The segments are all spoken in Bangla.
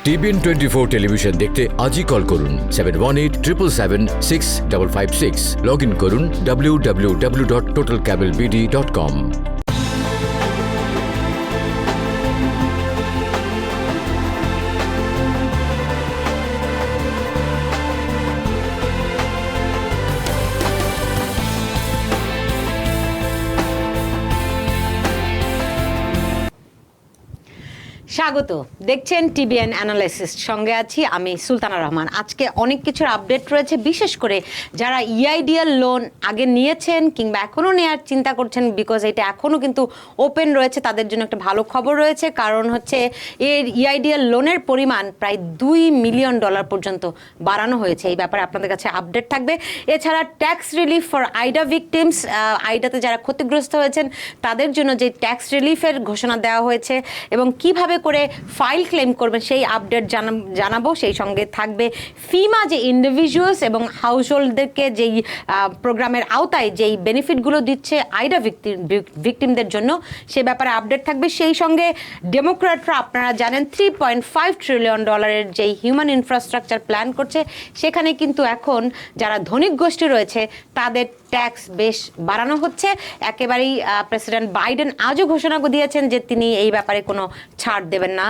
TBN24 টেলিভিশন দেখতে আজই কল করুন 7187776556 লগ ইন করুন www.totalcablebd.com। স্বাগত, দেখছেন টিবিএন অ্যানালাইসিস, সঙ্গে আছি আমি সুলতানা রহমান। আজকে অনেক কিছুর আপডেট রয়েছে, বিশেষ করে যারা ইআইডিএল লোন আগে নিয়েছেন কিংবা এখনও নেওয়ার চিন্তা করছেন, বিকজ এটা এখনও কিন্তু ওপেন রয়েছে, তাদের জন্য একটা ভালো খবর রয়েছে। কারণ হচ্ছে এর ইআইডিএল লোনের পরিমাণ প্রায় $2 মিলিয়ন পর্যন্ত বাড়ানো হয়েছে। এই ব্যাপারে আপনাদের কাছে আপডেট থাকবে। এছাড়া ট্যাক্স রিলিফ ফর আইডা ভিকটিমস, আইডাতে যারা ক্ষতিগ্রস্ত হয়েছেন তাদের জন্য যে ট্যাক্স রিলিফের ঘোষণা দেওয়া হয়েছে এবং কিভাবে করে ফাইল ক্লেম করবেন সেই আপডেট জানাবো। সেই সঙ্গে থাকবে ফিমা যে ইন্ডিভিজুয়ালস এবং হাউস হোল্ডদেরকে যেই প্রোগ্রামের আওতায় যেই বেনিফিটগুলো দিচ্ছে আইডা ভিকটিমদের জন্য, সে ব্যাপারে আপডেট থাকবে। সেই সঙ্গে ডেমোক্র্যাটরা আপনারা জানেন $3.5 ট্রিলিয়ন যেই হিউম্যান ইনফ্রাস্ট্রাকচার প্ল্যান করছে, সেখানে কিন্তু এখন যারা ধনিক গোষ্ঠী রয়েছে তাদের ট্যাক্স বেশ বাড়ানো হচ্ছে। একেবারেই প্রেসিডেন্ট বাইডেন আজও ঘোষণা দিয়েছেন যে তিনি এই ব্যাপারে কোনো ছাড় দেবেন না,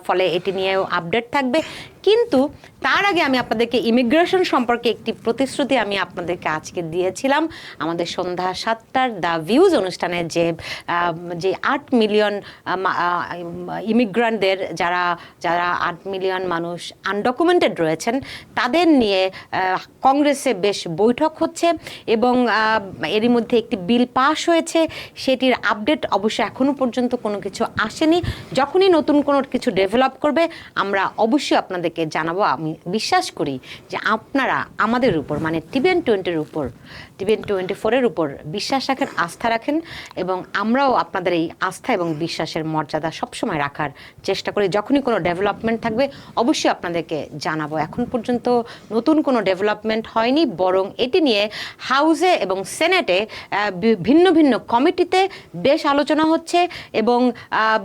ফলে এটি নিয়েও আপডেট থাকবে। কিন্তু তার আগে আমি আপনাদেরকে ইমিগ্রেশন সম্পর্কে একটি প্রতিশ্রুতি আমি আপনাদেরকে আজকে দিয়েছিলাম আমাদের সন্ধ্যা 7টার দ্য ভিউজ অনুষ্ঠানে, যে 8 মিলিয়ন ইমিগ্রান্টদের যারা 8 মিলিয়ন মানুষ আনডকুমেন্টেড রয়েছেন তাদের নিয়ে কংগ্রেসে বেশ বৈঠক হচ্ছে এবং এরই মধ্যে একটি বিল পাস হয়েছে। সেটির আপডেট অবশ্য এখনও পর্যন্ত কোনো কিছু আসেনি। যখনই নতুন কোনো কিছু ডেভেলপ করবে আমরা অবশ্যই আপনাদেরকে জানাবো। আমি বিশ্বাস করি যে আপনারা আমাদের উপর, মানে TBN20 উপর, TBN24 উপর বিশ্বাস রাখেন, আস্থা রাখেন, এবং আমরাও আপনাদের এই আস্থা এবং বিশ্বাসের মর্যাদা সবসময় রাখার চেষ্টা করি। যখনই কোনো ডেভেলপমেন্ট থাকবে অবশ্যই আপনাদেরকে জানাবো। এখন পর্যন্ত নতুন কোনো ডেভেলপমেন্ট হয়নি, বরং এটি নিয়ে হাউসে এবং সেনেটে ভিন্ন ভিন্ন কমিটিতে বেশ আলোচনা হচ্ছে এবং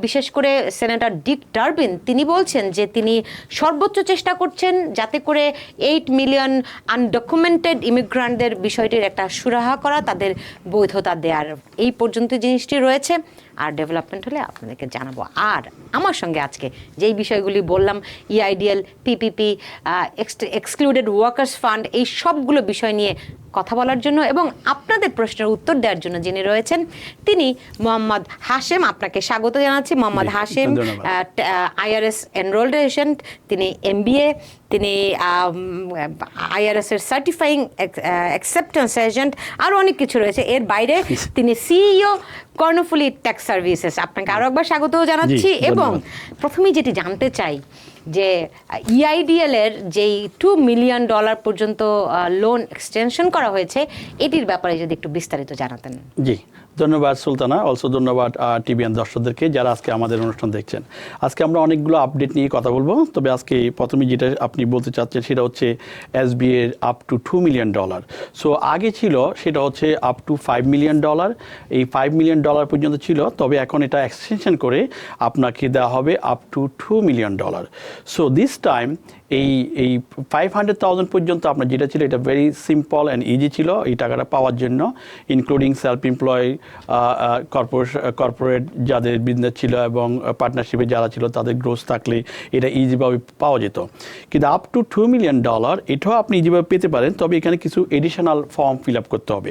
বিশেষ করে সেনেটর ডিক ডারবিন তিনি বলছেন যে তিনি সর্বোচ্চ চেষ্টা করছেন যাতে করে 8 মিলিয়ন আনডকুমেন্টেড ইমিগ্রান্টদের বিষয়টির একটা সুরাহা করা, তাদের বৈধতা দেওয়ার। এই পর্যন্ত জিনিসটি রয়েছে, আর ডেভেলপমেন্ট হলে আপনাদেরকে জানাবো। আর আমার সঙ্গে আজকে যেই বিষয়গুলি বললাম, ইআইডিএল, পিপিপি, এক্সক্লুডেড ওয়ার্কার্স ফান্ড, এই সবগুলো বিষয় নিয়ে কথা বলার জন্য এবং আপনাদের প্রশ্নের উত্তর দেওয়ার জন্য যিনি রয়েছেন তিনি মোহাম্মদ হাশেম। আপনাকে স্বাগত জানাচ্ছি। Mohammad Hashem IRS enrolled agent, তিনি MBA, তিনি IRS এর সার্টিফাইং অ্যাকসেপ্টেন্স এজেন্ট, আরও অনেক কিছু রয়েছে। এর বাইরে তিনি CEO কর্ণফুলী ট্যাক্স সার্ভিসেস। আপনাকে আরও একবার স্বাগত জানাচ্ছি। এবং প্রথমেই যেটি জানতে চাই যে ইআইডিএল এর যেই $2 মিলিয়ন পর্যন্ত লোন এক্সটেনশন করা হয়েছে, এটির ব্যাপারে যদি একটু বিস্তারিত জানাতেন। জি, ধন্যবাদ সুলতানা। অলসো ধন্যবাদ TBN দর্শকদেরকে যারা আজকে আমাদের অনুষ্ঠান দেখছেন। আজকে আমরা অনেকগুলো আপডেট নিয়ে কথা বলবো, তবে আজকে প্রথমে যেটা আপনি বলতে চাচ্ছেন সেটা হচ্ছে SBA এর আপ টু $2 মিলিয়ন। সো আগে ছিল সেটা হচ্ছে আপ টু $5 মিলিয়ন। এই $5 মিলিয়ন পর্যন্ত ছিল, তবে এখন এটা এক্সটেনশন করে আপনাকে দেওয়া হবে up to $2 million. So this time এই 500,000 পর্যন্ত আপনার যেটা ছিল এটা ভেরি সিম্পল অ্যান্ড ইজি ছিল এই টাকাটা পাওয়ার জন্য, ইনক্লুডিং সেলফ এমপ্লয়, কর্পোরেট যাদের বিজনেস ছিল এবং পার্টনারশিপে যারা ছিল তাদের গ্রোথ থাকলে এটা ইজিভাবে পাওয়া যেত। কিন্তু আপ টু $2 মিলিয়ন এটাও আপনি ইজিভাবে পেতে পারেন, তবে এখানে কিছু এডিশনাল ফর্ম ফিল আপ করতে হবে।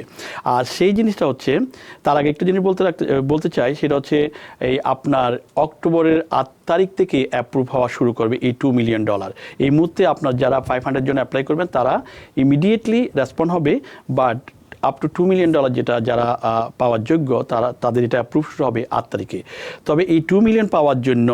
আর সেই জিনিসটা হচ্ছে, তার আগে একটা জিনিস বলতে চাই, সেটা হচ্ছে এই আপনার অক্টোবরের 8 তারিখ থেকে অ্যাপ্রুভ হওয়া শুরু করবে এই $2 মিলিয়ন। এই মুহূর্তে আপনার যারা 500 জন অ্যাপ্লাই করবেন তারা ইমিডিয়েটলি রেসপন্ড হবে, বাট আপ টু $2 মিলিয়ন যেটা যারা পাওয়ার যোগ্য তাদের এটা অ্যাপ্রুভ হবে 8 তারিখে। তবে এই $2 মিলিয়ন পাওয়ার জন্য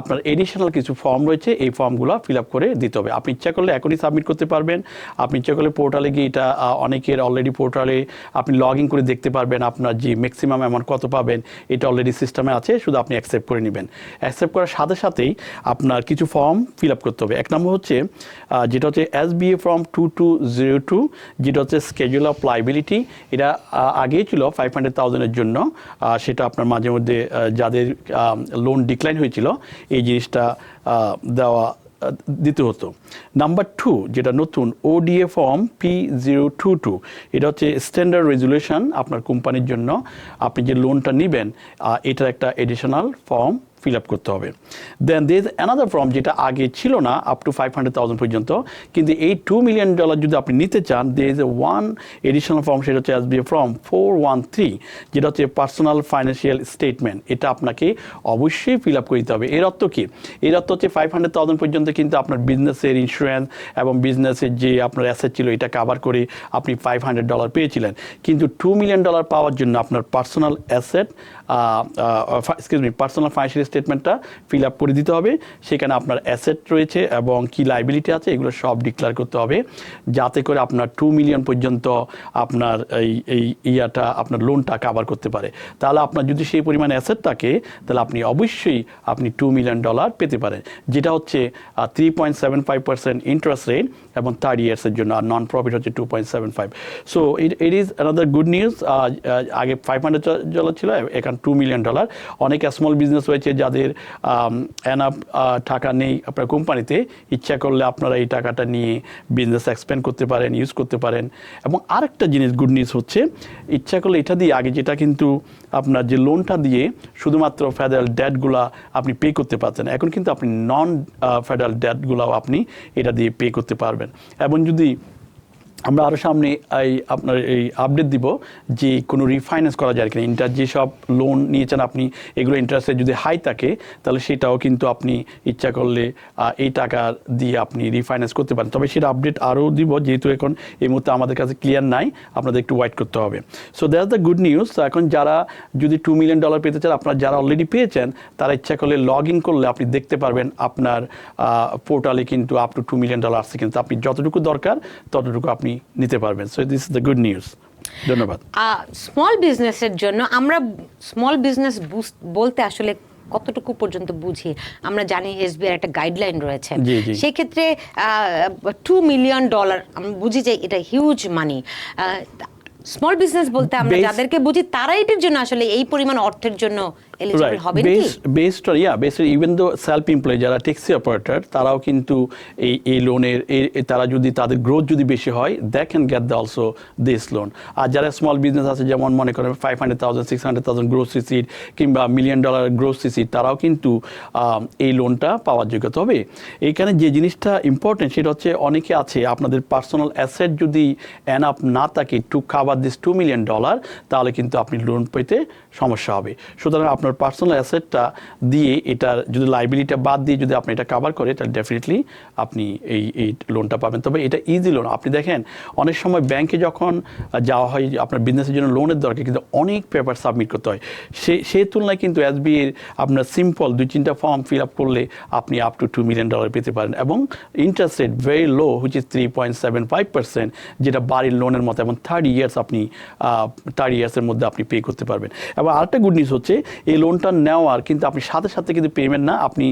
আপনার এডিশনাল কিছু ফর্ম রয়েছে, এই ফর্মগুলো ফিল আপ করে দিতে হবে। আপনি ইচ্ছা করলে এখনই সাবমিট করতে পারবেন, আপনি ইচ্ছা করলে পোর্টালে গিয়ে, এটা অনেকের অলরেডি পোর্টালে আপনি লগ ইন করে দেখতে পারবেন আপনার যে ম্যাক্সিমাম অ্যামাউন্ট কত পাবেন, এটা অলরেডি সিস্টেমে আছে, শুধু আপনি অ্যাকসেপ্ট করে নেবেন। অ্যাকসেপ্ট করার সাথে সাথেই আপনার কিছু ফর্ম ফিল আপ করতে হবে। এক নম্বর হচ্ছে যেটা হচ্ছে SBA ফর্ম 2202, যেটা হচ্ছে স্কেজুল স্কেজুল অফ লাইবিলিটি এটা আগেই ছিল 500,000-এর জন্য, সেটা আপনার মাঝে মধ্যে যাদের লোন ডিক্লাইন হয়েছিল এই জিনিসটা দিতে হতো। নাম্বার 2 যেটা নতুন ওডিএ ফর্ম P022, এটা হচ্ছে স্ট্যান্ডার্ড রেজুলেশন আপনার কোম্পানির জন্য। আপনি যে লোনটা নেবেন এটার একটা এডিশনাল ফর্ম ফিল আপ করতে হবে। দেন দের ইজ অ্যানাদার ফর্ম যেটা আগে ছিল না, আপ টু 500,000 পর্যন্ত, কিন্তু এই $2 million যদি আপনি নিতে চান there is a one additional form, সেটা হচ্ছে এসবিএ ফর্ম 413, যেটা হচ্ছে পার্সোনাল ফাইন্যান্সিয়াল স্টেটমেন্ট। এটা আপনাকে অবশ্যই ফিল আপ করতে হবে। এর অর্থ কি? এর অর্থ হচ্ছে 500,000 পর্যন্ত কিন্তু আপনার বিজনেসের ইন্স্যুরেন্স এবং বিজনেসের যে আপনার অ্যাসেট ছিল এটা কাভার করে আপনি $500 পেয়েছিলেন, কিন্তু $2 million পাওয়ার জন্য আপনার পার্সোনাল অ্যাসেট পার্সোনাল ফাইন্যান্সিয়াল স্টেটমেন্টটা ফিল আপ করে দিতে হবে। সেখানে আপনার অ্যাসেট রয়েছে এবং কি লাইবিলিটি আছে এগুলো সব ডিক্লেয়ার করতে হবে, যাতে করে আপনার $2 million পর্যন্ত আপনার এই ইয়াটা আপনার লোনটা কাভার করতে পারে। তাহলে আপনার যদি সেই পরিমাণ অ্যাসেট থাকে তাহলে আপনি অবশ্যই আপনি $2 million পেতে পারেন, যেটা হচ্ছে 3.75% ইন্টারেস্ট রেট এবং 30 ইয়ার্সের জন্য, আর নন প্রফিট হচ্ছে 2.75। So it is another good news. আগে $500 ছিল, এখন $2 million। অনেক স্মল বিজনেস রয়েছে যাদের এনাফ টাকা নেই আপনার কোম্পানিতে, ইচ্ছা করলে আপনারা এই টাকাটা নিয়ে বিজনেস এক্সপ্যান্ড করতে পারেন, ইউজ করতে পারেন। এবং আরেকটা জিনিস গুড নিউজ হচ্ছে, ইচ্ছা করলে এটা দিয়ে আগে যেটা কিন্তু আপনার যে লোনটা দিয়ে শুধুমাত্র ফেডারেল ডেটগুলা আপনি পে করতে পারছেন, এখন কিন্তু আপনি নন ফেডারেল ডেটগুলাও আপনি এটা দিয়ে পে করতে পারবেন। এবং যদি আমরা আরও সামনে আপনার এই আপডেট দিব যে কোনো রিফাইন্যান্স করা যায় কিনা, ইন্টার যেসব লোন নিয়েছেন আপনি এগুলো ইন্টারেস্টে যদি হাই থাকে তাহলে সেটাও কিন্তু আপনি ইচ্ছা করলে এই টাকা দিয়ে আপনি রিফাইন্যান্স করতে পারেন। তবে সেটা আপডেট আরও দিব, যেহেতু এখন এই মুহূর্তে আমাদের কাছে ক্লিয়ার নাই, আপনাদের একটু ওয়েট করতে হবে। So that's the good news. এখন যারা যদি $2 million পেতে চান, আপনারা যারা অলরেডি পেয়েছেন তারা ইচ্ছা করলে লগ ইন করলে আপনি দেখতে পারবেন আপনার পোর্টালে কিন্তু আপ টু $2 million আসছে, কিন্তু আপনি যতটুকু দরকার ততটুকু আপনি নিতে পারবেন। So this is the good news. ধন্যবাদ। স্মল বিজনেসের জন্য আমরা স্মল বিজনেস বলতে আসলে কতটুকু পর্যন্ত বুঝি? আমরা জানি এসবিআই একটা গাইডলাইন রয়েছে, সেই ক্ষেত্রে $2 million আমরা বুঝি যে এটা হিউজ মানি। স্মল বিজনেস বলতে আমরা যাদেরকে বুঝি তারা এটার জন্য আসলে এই পরিমাণ অর্থের জন্য এলিজিবল হবে কি? Based even though self employ যারা ট্যাক্সি অপারেটর তারাও কিন্তু এই লোনের তারা যদি তাদের গ্রোথ যদি বেশি হয় they can get the also this loan. আর যারা স্মল বিজনেস আছে যেমন মনে করেন 500,000 600,000 গ্রোথ সিসির কিংবা $1 million গ্রোথ সিসির, তারাও কিন্তু এই লোনটা পাওয়ার যোগ্য। তবে এইখানে যে জিনিসটা ইম্পর্টেন্ট সেটা হচ্ছে অনেকে আছে আপনাদের পার্সোনাল অ্যাসেট যদি এনাফ না থাকে টু কাভার দিস $2 million, তাহলে কিন্তু আপনি লোন পেতে সমস্যা হবে। সুতরাং আপনার পার্সোনাল অ্যাসেটটা দিয়ে এটার যদি লাইবিলিটি বাদ দিয়ে যদি আপনি এটা কভার করে তাহলে ডেফিনেটলি আপনি এই লোনটা পাবেন। তবে এটা ইজি লোন। আপনি দেখেন অনেক সময় ব্যাংকে যখন যাওয়া হয় আপনার বিজনেসের জন্য লোনের দরকার, কিন্তু অনেক পেপার সাবমিট করতে হয়, সেই তুলনায় কিন্তু এসবিআই আপনার সিম্পল 2-3টা ফর্ম ফিল আপ করলে আপনি আপ টু $2 million পেতে পারেন। এবং interest rate very low, which is 3.75%, যেটা বাড়ির লোনের মতো, এবং 30 ইয়ার্স আপনি 30 ইয়ার্সের মধ্যে আপনি পে করতে পারবেন। এবং আরেকটা গুড নিউজ হচ্ছে এই লোনটা নেওয়ার কিন্তু আপনি সাথে সাথে কিন্তু পেমেন্ট না, আপনি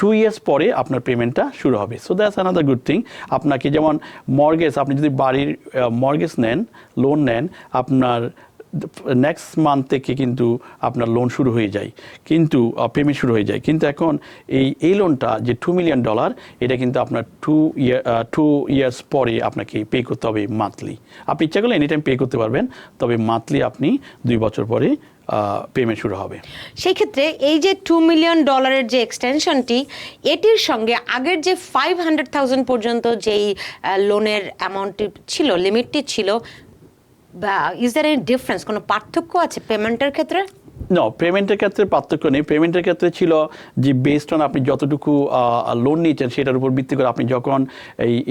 2 ইয়ার্স পরে আপনার পেমেন্টটা শুরু হবে। So that's another good thing. আপনাকে যেমন মর্গেজ, আপনি যদি বাড়ির মর্গেজ নেন, লোন নেন, আপনার নেক্সট মান্থ থেকে কিন্তু আপনার লোন শুরু হয়ে যায়, কিন্তু পেমেন্ট শুরু হয়ে যায়। কিন্তু এখন এই লোনটা যে $2 million, এটা কিন্তু আপনার 2 ইয়ার্স পরে আপনাকে পে করতে হবে মান্থলি। আপনি ইচ্ছা করলে এনি টাইম পে করতে পারবেন, তবে মান্থলি আপনি 2 বছর পরে পেমেন্ট শুরু হবে। সেই ক্ষেত্রে এই যে $2 million যে এক্সটেনশনটি, এটির সঙ্গে আগের যে 500,000 পর্যন্ত যেই লোনের অ্যামাউন্টটি ছিল, লিমিটটি ছিল, ইজ দ্যার এনি ডিফারেন্স? কোনো পার্থক্য আছে পেমেন্টের ক্ষেত্রে? নো, পেমেন্টের ক্ষেত্রে পার্থক্য নেই। পেমেন্টের ক্ষেত্রে ছিল যে বেসড অন আপনি যতটুকু লোন নিয়েছেন সেটার উপর ভিত্তি করে আপনি যখন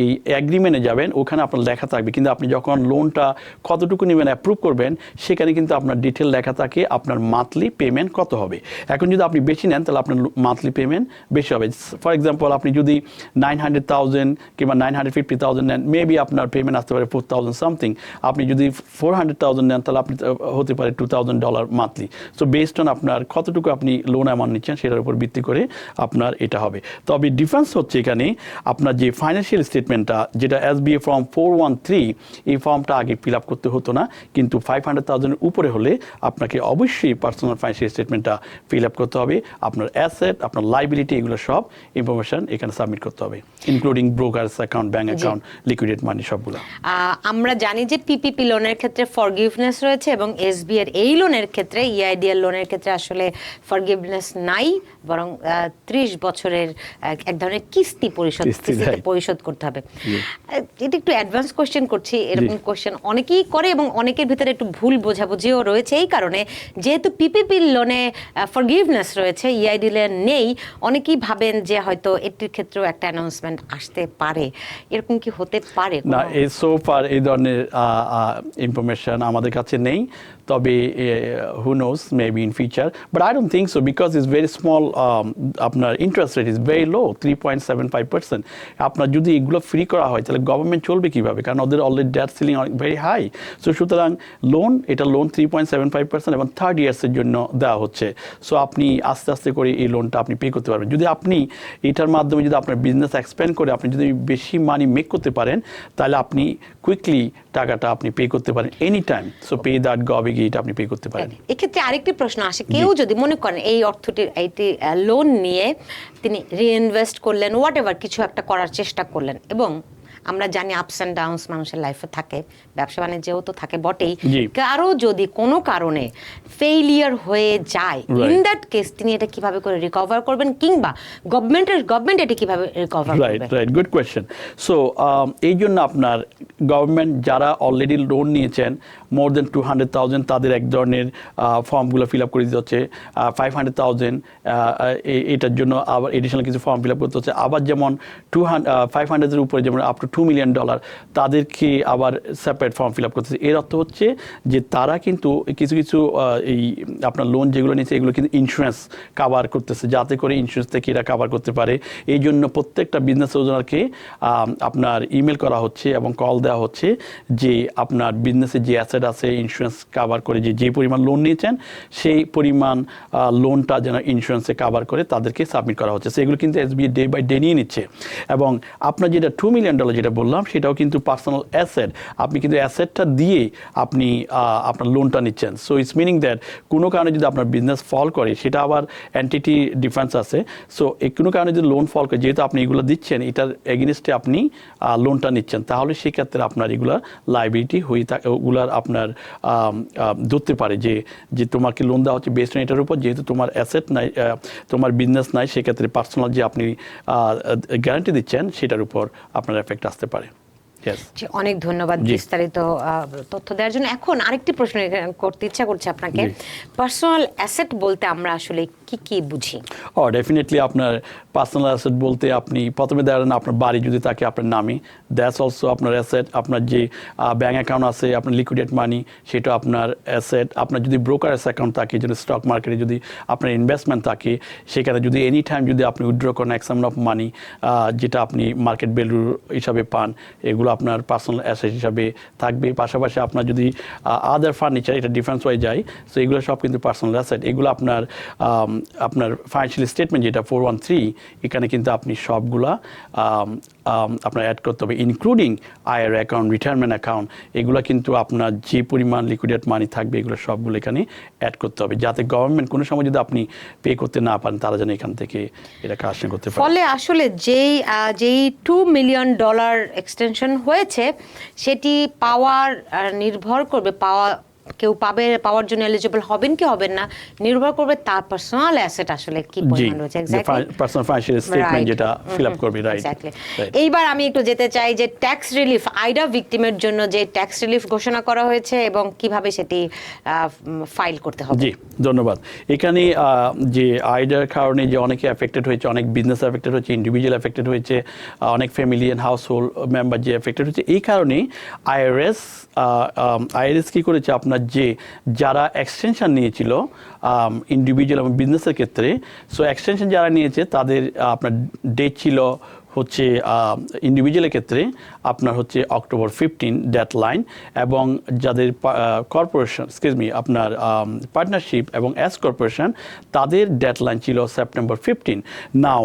এই অ্যাগ্রিমেন্টে যাবেন ওখানে আপনার লেখা থাকবে, কিন্তু আপনি যখন লোনটা কতটুকু নেবেন অ্যাপ্রুভ করবেন সেখানে কিন্তু আপনার ডিটেল লেখা থাকে আপনার মান্থলি পেমেন্ট কত হবে। এখন যদি আপনি বেশি নেন তাহলে আপনার মান্থলি পেমেন্ট বেশি হবে। ফর এক্সাম্পল আপনি যদি 900,000 কিংবা 950,000 নেন, মেবি আপনার পেমেন্ট আসতে পারে 4,000 সামথিং। আপনি যদি 400,000 নেন তাহলে আপনি হতে পারে $2,000 মান্থলি। সো বেসড অন আপনার কতটুকু আপনি লোন অ্যামাউন্ট নিচ্ছেন সেটার উপর ভিত্তি করে আপনার এটা হবে। তবে ডিফারেন্স হচ্ছে এখানে আপনার যে ফাইন্যান্সিয়াল স্টেটমেন্টটা, যেটা SBA ফর্ম 413, এই ফর্মটা আগে ফিল আপ করতে হতো না, কিন্তু 500,000 উপরে হলে আপনাকে অবশ্যই পার্সোনাল ফাইন্যান্সিয়াল স্টেটমেন্টটা ফিল আপ করতে হবে। আপনার অ্যাসেট, আপনার লাইবিলিটি, এগুলো সব ইনফরমেশন এখানে সাবমিট করতে হবে, including brokers account, bank account, liquidate money, সবগুলো। আমরা জানি যে PPP লোনের ক্ষেত্রে ফরগিভনেস রয়েছে এবং SBA এর এই লোনের ক্ষেত্রে, EIDL লোনের ক্ষেত্রে আসলে ফরগিভনেস নাই, বরং 30 বছরের এক ধরনের কিস্তিতে পরিশোধ করতে হবে। এটা একটু অ্যাডভান্স কোশ্চেন করছি, এরকম কোশ্চেন অনেকেই করে এবং অনেকের ভিতরে একটু ভুল বোঝাবুঝিও রয়েছে এই কারণে, যেহেতু PPP লোনে ফরগিভনেস রয়েছে, EIDL নেই, অনেকেই ভাবেন যে হয়তো এটির ক্ষেত্রেও একটা অ্যানাউন্সমেন্ট আসতে পারে। এরকম কি হতে পারে? না, সো ফার এই ধরনের ইনফরমেশন আমাদের কাছে নেই, তবে who knows, maybe in future, but I don't think so because it's very small. আপনার interest rate is very low, 3.75%। আপনার যদি এগুলো ফ্রি করা হয় তাহলে গভর্নমেন্ট চলবে কিভাবে? কারণ ওদের already debt ceiling very high. So সুতরাং লোন 3.75% এবং 3rd ইয়ার্সের জন্য দেওয়া হচ্ছে। সো আপনি আস্তে আস্তে করে এই লোনটা আপনি পে করতে পারবেন। যদি আপনি এটার মাধ্যমে যদি আপনার বিজনেস এক্সপ্যান্ড করে আপনি যদি বেশি মানি মেক করতে পারেন, তাহলে আপনি কুইকলি টাকাটা আপনি পে করতে পারেন any time. So pay that গভে গিয়ে এটা আপনি পে করতে পারেন। এক্ষেত্রে আরেকটি প্রশ্ন আসে, কেউ যদি মনে করেন এই এইটি লোন নিয়ে তিনি রিইনভেস্ট করলেন, হোয়াট এভার কিছু একটা করার চেষ্টা করলেন, এবং আমরা জানি আপস অ্যান্ড ডাউনস মানুষের লাইফে থাকে, ব্যবসা বাণিজ্যেও তো থাকে বটেই, কারো যদি কোনো কারণে ফেইলিয়ার হয়ে যায়, ইন দ্যাট কেস তিনি এটা কিভাবে করে রিকভার করবেন, কিংবা গভর্নমেন্ট এটা কিভাবে রিকভার করবে? Right, good question. সো এই জন্য আপনার গভর্নমেন্ট যারা অলরেডি লোন নিয়েছেন মোর দেন 200,000, তাদের এক ধরনের ফর্মগুলো ফিল আপ করে দিতে হচ্ছে। 500,000 এটার জন্য আবার এডিশনাল কিছু ফর্ম ফিল আপ করতে হচ্ছে। আবার যেমন 500,000-এর উপরে, যেমন আপ টু $2 million, তাদেরকে আবার সেপারেট ফর্ম ফিল আপ করতে হচ্ছে। এর অর্থ হচ্ছে যে তারা কিন্তু কিছু কিছু এই আপনার লোন যেগুলো নিয়েছে এগুলো কিন্তু ইন্স্যুরেন্স কাভার করতেছে, যাতে করে ইন্স্যুরেন্স থেকে এরা কাভার করতে পারে। এই জন্য প্রত্যেকটা বিজনেস ওনারকে আপনার ইমেল করা হচ্ছে এবং কল দেওয়া হচ্ছে যে আপনার বিজনেসের যে অ্যাসেট আছে ইন্স্যুরেন্স কাভার করে, যে পরিমাণ লোন নিয়েছেন সেই পরিমাণ লোনটা যেন ইন্স্যুরেন্সে কাভার করে তাদেরকে সাবমিট করা হচ্ছে। সেগুলো কিন্তু SBA ডে বাই ডে নিয়ে নিচ্ছে। এবং আপনার যেটা $2 million যেটা বললাম, সেটাও কিন্তু পার্সোনাল অ্যাসেট। আপনি কিন্তু অ্যাসেটটা দিয়ে আপনি আপনার লোনটা নিচ্ছেন। সো ইটস মিনিং দ্যাট কোনো কারণে যদি আপনার বিজনেস ফল করে, সেটা আবার এন্টিটি ডিফারেন্স আছে। সো কোনো কারণে যদি লোন ফল করে, যেহেতু আপনি এগুলো দিচ্ছেন, এটার এগেনস্টে আপনি লোনটা নিচ্ছেন, তাহলে সেক্ষেত্রে আপনার এগুলার লাইবিলিটি হয়ে থাকে, ওগুলার আপনার ধরতে পারে যে তোমাকে লোন দেওয়া হচ্ছে বেসড অন এটার উপর, যেহেতু তোমার অ্যাসেট নাই, তোমার বিজনেস নাই, সেক্ষেত্রে পার্সোনাল যে আপনি গ্যারান্টি দিচ্ছেন সেটার উপর আপনার এফেক্ট আসতে পারে। অনেক ধন্যবাদ বিস্তারিত তথ্য দেওয়ার জন্য। এখন আরেকটি প্রশ্ন করতে ইচ্ছা করছে আপনাকে, পার্সোনাল অ্যাসেট বলতে আমরা আসলে কি বুঝি? ডেফিনেটলি আপনার পার্সোনাল অ্যাসেট বলতে আপনি প্রথমে দেখেন আপনার বাড়ি যদি থাকে আপনার নামে, দ্যাটস অলসো আপনার অ্যাসেট। আপনার যে ব্যাঙ্ক অ্যাকাউন্ট আছে, আপনার লিকুইডেট মানি, সেটা আপনার অ্যাসেট। আপনার যদি ব্রোকারেজ অ্যাকাউন্ট থাকে, যদি স্টক মার্কেটে যদি আপনার ইনভেস্টমেন্ট থাকে, সেখানে যদি এনি টাইম যদি আপনি উইথড্র করেন এক্স অ্যামাউন্ট অফ মানি, যেটা আপনি মার্কেট ভ্যালু হিসাবে পান, এগুলো আপনার পার্সোনাল অ্যাসেট হিসাবে থাকবে। পাশাপাশি আপনার যদি আদার ফার্নিচার, এটা ডিফারেন্স হয়ে যায়, সো এগুলো সব কিন্তু পার্সোনাল অ্যাসেট। এগুলো আপনার ফাইন্যান্সিয়াল স্টেটমেন্ট যেটা 413, এখানে কিন্তু আপনি সবগুলা আপনার অ্যাড করতে হবে, ইনক্লুডিং আয়ের অ্যাকাউন্ট, রিটায়ারমেন্ট অ্যাকাউন্ট। এগুলো কিন্তু আপনার যে পরিমাণ লিকুইডেট মানি থাকবে, এগুলো সবগুলো এখানে অ্যাড করতে হবে, যাতে গভর্নমেন্ট কোনো সময় যদি আপনি পে করতে না পারেন, তারা যেন এখান থেকে এটা কালেকশন করতে পারে। ফলে আসলে যেই $2 million এক্সটেনশন হয়েছে, সেটি পাওয়ার নির্ভর করবে, কেউ পাওয়ার জন্য এলিজিবল হবেন কি হবেন না নির্ভর করবে তার পার্সোনাল অ্যাসেট আসলে কি পরিমাণ রয়েছে। এক্স্যাক্টলি, পার্সোনাল ফাইন্যান্সিয়াল স্টেটমেন্ট যেটা ফিল আপ করবে। Right, exactly. এইবার আমি একটু যেতে চাই যে ট্যাক্স রিলিফ, আইডা ভিকটিমের জন্য যে ট্যাক্স রিলিফ ঘোষণা করা হয়েছে এবং কিভাবে সেটি ফাইল করতে হবে। জি, ধন্যবাদ। এখানে যে আইডার কারণে যে অনেকে এফেক্টেড হয়েছে, অনেক বিজনেস এফেক্টেড হয়েছে, ইন্ডিভিজুয়াল এফেক্টেড হয়েছে, অনেক family and house hold member যে এফেক্টেড হয়েছে, এই কারণে আইআরএস কি করেছে, আপনার যারা এক্সটেনশন নিয়েছিল ইন্ডিভিজুয়াল এবং বিজনেসের ক্ষেত্রে। সো এক্সটেনশন যারা নিয়েছে তাদের আপনার ডেট ছিল হচ্ছে ইন্ডিভিজুয়ালের ক্ষেত্রে আপনার হচ্ছে October 15 ডেডলাইন, এবং যাদের কর্পোরেশন আপনার পার্টনারশিপ এবং এস কর্পোরেশন তাদের ডেডলাইন ছিল September 15। নাও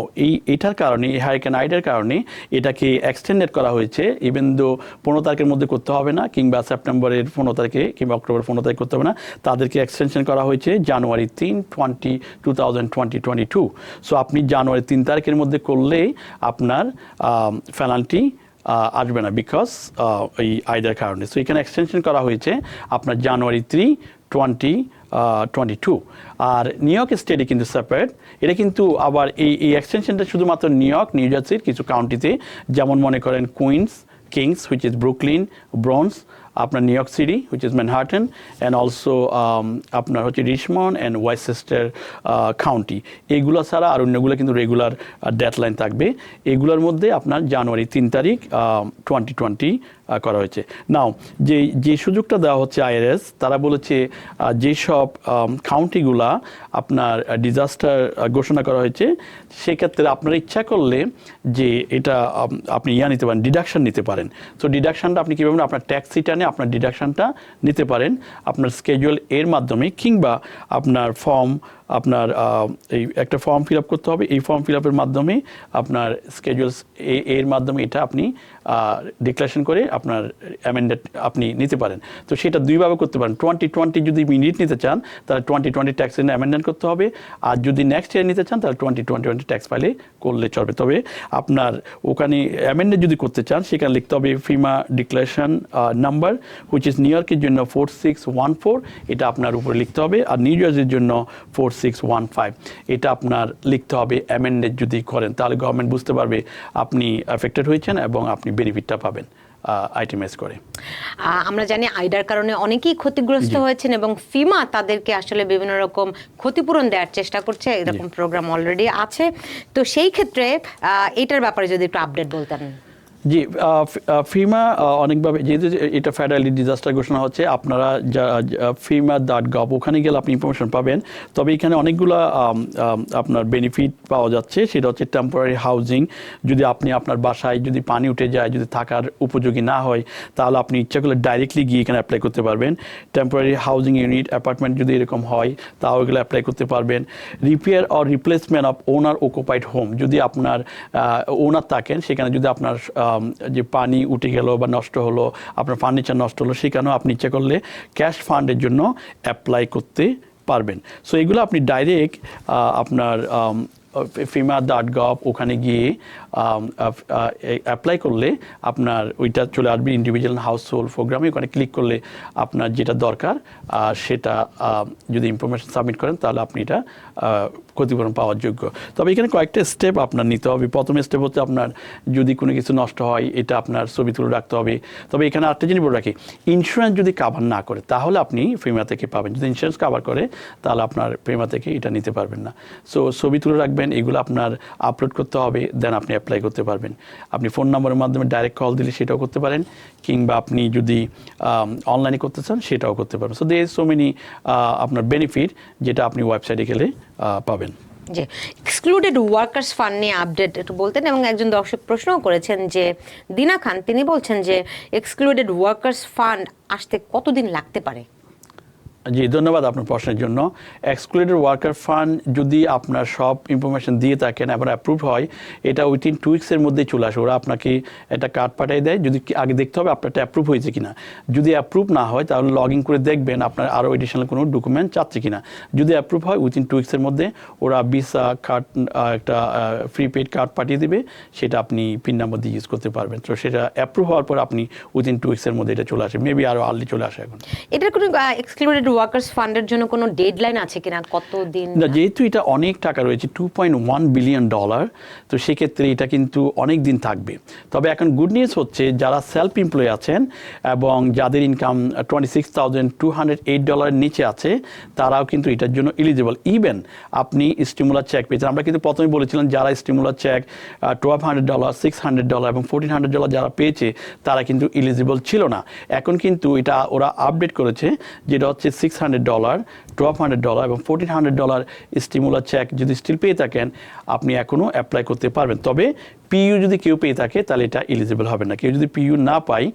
এটার কারণে হারিকেন আইডার কারণে এটাকে এক্সটেন্ডেড করা হয়েছে। ইভেন দো 15 তারিখের মধ্যে করতে হবে না, কিংবা সেপ্টেম্বরের 15 তারিখে কিংবা অক্টোবর 15 তারিখে করতে হবে না, তাদেরকে এক্সটেনশন করা হয়েছে জানুয়ারি 3, 2022। সো আপনি জানুয়ারি 3 তারিখের মধ্যে করলে আপনার পেনাল্টি আসবে না, বিকজ এই আইডার কারণে। সো এখানে এক্সটেনশন করা হয়েছে আপনার জানুয়ারি 3, 2022। আর নিউ ইয়র্ক স্টেটে কিন্তু সেপারেট, এটা কিন্তু আবার এই এক্সটেনশনটা শুধুমাত্র নিউ জার্সির কিছু কাউন্টিতে, যেমন মনে করেন Kings which is Brooklyn, Bronx, আপনার new York city which is Manhattan, and also আপনার হচ্ছে রিচমন্ড অ্যান্ড ওয়েস্টচেস্টার কাউন্টি। এইগুলো ছাড়া আর অন্যগুলো কিন্তু রেগুলার ডেডলাইন থাকবে। এগুলোর মধ্যে আপনার জানুয়ারি 3 তারিখ 2020 করা হয়েছে। নাও যে সুযোগটা দেওয়া হচ্ছে আইআরএস, তারা বলেছে যেসব কাউন্টিগুলা আপনার ডিজাস্টার ঘোষণা করা হয়েছে সেক্ষেত্রে আপনারা ইচ্ছা করলে যে এটা আপনি নিতে পারেন, ডিডাকশন নিতে পারেন। তো ডিডাকশনটা আপনি কীভাবে আপনার ট্যাক্স রিটার্নে আপনার ডিডাকশনটা নিতে পারেন আপনার স্কেজুয়াল এর মাধ্যমে, কিংবা আপনার আপনার এই একটা ফর্ম ফিল আপ করতে হবে। এই ফর্ম ফিল আপের মাধ্যমে আপনার স্কেজুয়ালস এর মাধ্যমে এটা আপনি ডিক্লারেশন করে আপনার অ্যামেন্ডেড আপনি নিতে পারেন। তো সেটা দুইভাবে করতে পারেন। 2020 যদি ইমিডিয়েট নিতে চান তাহলে 2020 ট্যাক্স অ্যামেন্ডমেন্ট করতে হবে, আর যদি নেক্সট ইয়ার নিতে চান তাহলে 2020 ট্যাক্স ফাইলে করলে চলবে। তবে আপনার ওখানে অ্যামেন্ডেড যদি করতে চান সেখানে লিখতে হবে FEMA declaration number which is New ইয়র্কের জন্য 4614, এটা আপনার উপরে লিখতে হবে। আর নিউ জার্সির জন্য 4615, এটা আপনার লিখতে হবে অ্যামেন্ডেড যদি করেন, তাহলে গভর্নমেন্ট বুঝতে পারবে আপনি অ্যাফেক্টেড হয়েছেন এবং আপনি বেনিফিটটা পাবেন আইটেমাইজ করে। আমরা জানি আইডার কারণে অনেকেই ক্ষতিগ্রস্ত হয়েছেন এবং ফিমা তাদেরকে আসলে বিভিন্ন রকম ক্ষতিপূরণ দেওয়ার চেষ্টা করছে, এরকম প্রোগ্রাম অলরেডি আছে। তো সেই ক্ষেত্রে এটার ব্যাপারে যদি একটু আপডেট বলতেন। জি, ফিমা অনেকভাবে, যেহেতু এটা ফেডারেলি ডিজাস্টার ঘোষণা হচ্ছে, আপনারা FEMA.gov ওখানে গেলে আপনি ইনফরমেশন পাবেন। তবে এখানে অনেকগুলো আপনার বেনিফিট পাওয়া যাচ্ছে। সেটা হচ্ছে টেম্পোরারি হাউজিং, যদি আপনি আপনার বাসায় যদি পানি উঠে যায়, যদি থাকার উপযোগী না হয়, তাহলে আপনি ইচ্ছা করলে ডাইরেক্টলি গিয়ে এখানে অ্যাপ্লাই করতে পারবেন। টেম্পোরারি হাউজিং ইউনিট, অ্যাপার্টমেন্ট যদি এরকম হয় তাও এগুলো অ্যাপ্লাই করতে পারবেন। Repair or replacement of owner occupied home, যদি আপনার ওনার থাকেন সেখানে যদি আপনার যে পানি উঠে গেল বা নষ্ট হলো, আপনার ফার্নিচার নষ্ট হলো, সেখানেও আপনি ইচ্ছা করলে ক্যাশ ফান্ডের জন্য অ্যাপ্লাই করতে পারবেন। সো এগুলো আপনি ডাইরেক্ট আপনার FEMA.gov ওখানে গিয়ে অ্যাপ্লাই করলে আপনার ওইটা চলে আসবে ইন্ডিভিজুয়াল হাউস হোল্ড প্রোগ্রামে। ওখানে ক্লিক করলে আপনার যেটা দরকার সেটা যদি ইনফরমেশন সাবমিট করেন তাহলে আপনি এটা ক্ষতিপূরণ পাওয়ার যোগ্য। তবে এখানে কয়েকটা স্টেপ আপনার নিতে হবে। প্রথম স্টেপ হচ্ছে আপনার যদি কোনো কিছু নষ্ট হয় এটা আপনার ছবি তুলে রাখতে হবে। তবে এখানে আরেকটা জিনিস বলে রাখি, ইন্স্যুরেন্স যদি কাভার না করে তাহলে আপনি FEMA থেকে পাবেন। যদি ইন্স্যুরেন্স কাভার করে তাহলে আপনার FEMA থেকে এটা নিতে পারবেন না। সো ছবি তুলে রাখবেন, এগুলো আপনার আপলোড করতে হবে, দেন আপনি অ্যাপ্লাই করতে পারবেন। আপনি ফোন নাম্বারের মাধ্যমে ডাইরেক্ট কল দিলে সেটাও করতে পারেন, কিংবা আপনি যদি অনলাইনে করতে চান সেটাও করতে পারবেন। সো দেয়ার সো মেনি আপনার বেনিফিট যেটা আপনি ওয়েবসাইটে গেলে পাবেন। জি, এক্সক্লুডেড ওয়ার্কার্স ফান্ড নিয়ে আপডেট একটু বলতেন। এবং একজন দর্শক প্রশ্নও করেছেন যে দিনা খান, তিনি বলছেন যে এক্সক্লুডেড ওয়ার্কার্স ফান্ড আসতে কতদিন লাগতে পারে? জি, ধন্যবাদ আপনার প্রশ্নের জন্য। এক্সক্লুডেড ওয়ার্কার ফান্ড যদি আপনার সব ইনফরমেশন দিয়ে থাকেন এবং অ্যাপ্রুভ হয়, এটা উইথিন 2 উইক্সের মধ্যেই চলে আসে। ওরা আপনাকে একটা কার্ড পাঠিয়ে দেয়, যদি আগে দেখতে হবে আপনারটা অ্যাপ্রুভ হয়েছে কিনা। যদি অ্যাপ্রুভ না হয় তাহলে লগ ইন করে দেখবেন আপনার আরও এডিশনাল কোনো ডকুমেন্ট চাচ্ছে কিনা। যদি অ্যাপ্রুভ হয় উইথিন 2 উইক্সের মধ্যে ওরা ভিসা কার্ড, একটা প্রিপেড কার্ড পাঠিয়ে দেবে, সেটা আপনি পিন নাম্বার দিয়ে ইউজ করতে পারবেন। তো সেটা অ্যাপ্রুভ হওয়ার পর আপনি উইথিন 2 উইক্সের মধ্যে এটা চলে আসে, মেবি আরও আর্লি চলে আসে। এখন এটার কোনো এক্সক্লুডেড ওয়ার্কার্স ফান্ডের জন্য কোনো ডেডলাইন আছে কিনা, কতদিন? না, যেহেতু এটা অনেক টাকা রয়েছে, $2.1 বিলিয়ন, তো সেক্ষেত্রে এটা কিন্তু অনেক দিন থাকবে। তবে এখন গুড নিউজ হচ্ছে যারা সেলফ এমপ্লয় আছেন এবং যাদের ইনকাম $26,208 নিচে আছে তারাও কিন্তু এটার জন্য এলিজিবল। ইভেন আপনি স্টিমুলার চেক পেয়েছেন। আমরা কিন্তু প্রথমে বলেছিলাম যারা স্টিমুলার চেক $1,200, $600 এবং $1,400 যারা পেয়েছে তারা কিন্তু এলিজিবল ছিল না। এখন কিন্তু এটা ওরা আপডেট করেছে, যেটা হচ্ছে $600, $1,200 এবং $1,400 স্টিমুলার চেক যদি স্টিল পেয়ে থাকেন, আপনি এখনও অ্যাপ্লাই করতে পারবেন। তবে পিইউ যদি কেউ পেয়ে থাকে তাহলে এটা এলিজিবল হবে না। কেউ যদি পিইউ না পায়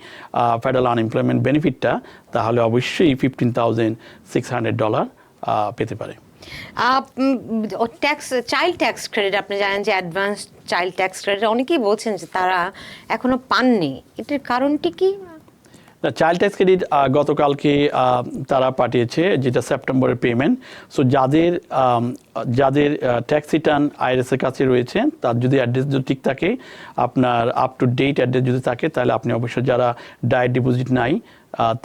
ফেডারেল আনএমপ্লয়মেন্ট বেনিফিটটা, তাহলে অবশ্যই $15,600 পেতে পারে। ট্যাক্স চাইল্ড ট্যাক্স ক্রেডিট, আপনি জানেন যে অ্যাডভান্স চাইল্ড ট্যাক্স ক্রেডিট অনেকেই বলছেন যে তারা এখনো পাননি, এটার কারণটি কি? চাইল্ড ট্যাক্স ক্রেডিট গতকালকে তারা পাঠিয়েছে, যেটা সেপ্টেম্বরের পেমেন্ট। সো যাদের ট্যাক্স রিটার্ন আইআরএস এর কাছে রয়েছে, তার যদি অ্যাড্রেস যদি ঠিক থাকে, আপনার আপ টু ডেট অ্যাড্রেস যদি থাকে, তাহলে আপনি অবশ্যই, যারা ডাইরেক্ট ডিপোজিট নাই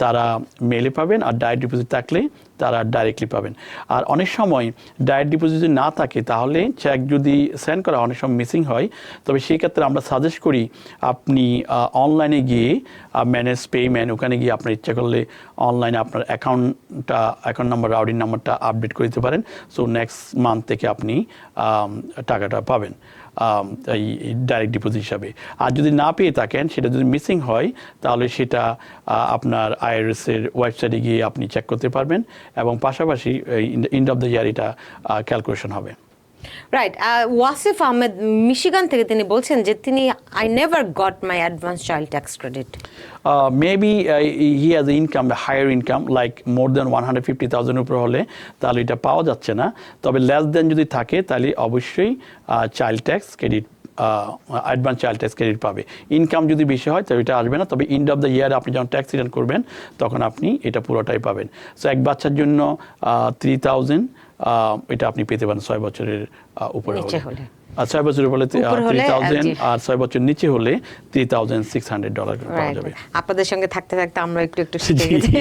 তারা মেলে পাবেন, আর ডাইরেক্ট ডিপোজিট থাকলে তারা ডাইরেক্টলি পাবেন। আর অনেক সময় ডাইরেক্ট ডিপোজিট যদি না থাকে, তাহলে চেক যদি সেন্ড করা অনেক সময় মিসিং হয়। তবে সেই ক্ষেত্রে আমরা সাজেস্ট করি আপনি অনলাইনে গিয়ে ম্যানেজ পেমেন্ট, ওখানে গিয়ে আপনার ইচ্ছা করলে অনলাইনে আপনার অ্যাকাউন্ট নাম্বার, রাউটিং নাম্বারটা আপডেট করে দিতে পারেন। সো নেক্সট মান্থ থেকে আপনি টাকাটা পাবেন এই ডাইরেক্ট ডিপোজিট হিসাবে। আর যদি না পেয়ে থাকেন, সেটা যদি মিসিং হয়, তাহলে সেটা আপনার আইআরএসের ওয়েবসাইটে গিয়ে আপনি চেক করতে পারবেন, এবং পাশাপাশি এন্ড অফ দ্য ইয়ার এটা ক্যালকুলেশন হবে। রাইট। ওয়াসিফ আহমেদ মিশিগান থেকে তিনি বলছেন যে তিনি I never got my advance child tax credit. Maybe he has income, higher income, like more than 150,000 উপর হলে তাহলে এটা পাওয়া যাচ্ছে না। তবে লেস দেন যদি থাকে, তাহলে অবশ্যই child tax credit, advance child tax credit পাবে। ইনকাম যদি বেশি হয় তবে এটা আসবে না। তবে এন্ড অফ দ্য ইয়ার আপনি যখন ট্যাক্স রিটার্ন করবেন, তখন আপনি এটা পুরোটাই পাবেন। সো এক বাচ্চার জন্য 3,000 এটা আপনি পেতে পারেন 6 বছরের উপরে হলে। আর 6 বছরের উপরে 3,000, আর 6 বছর নিচে হলে $3,600 পাওয়া যাবে। আপনাদের সঙ্গে থাকতে থাকতে আমরা একটু শিখে গেছি।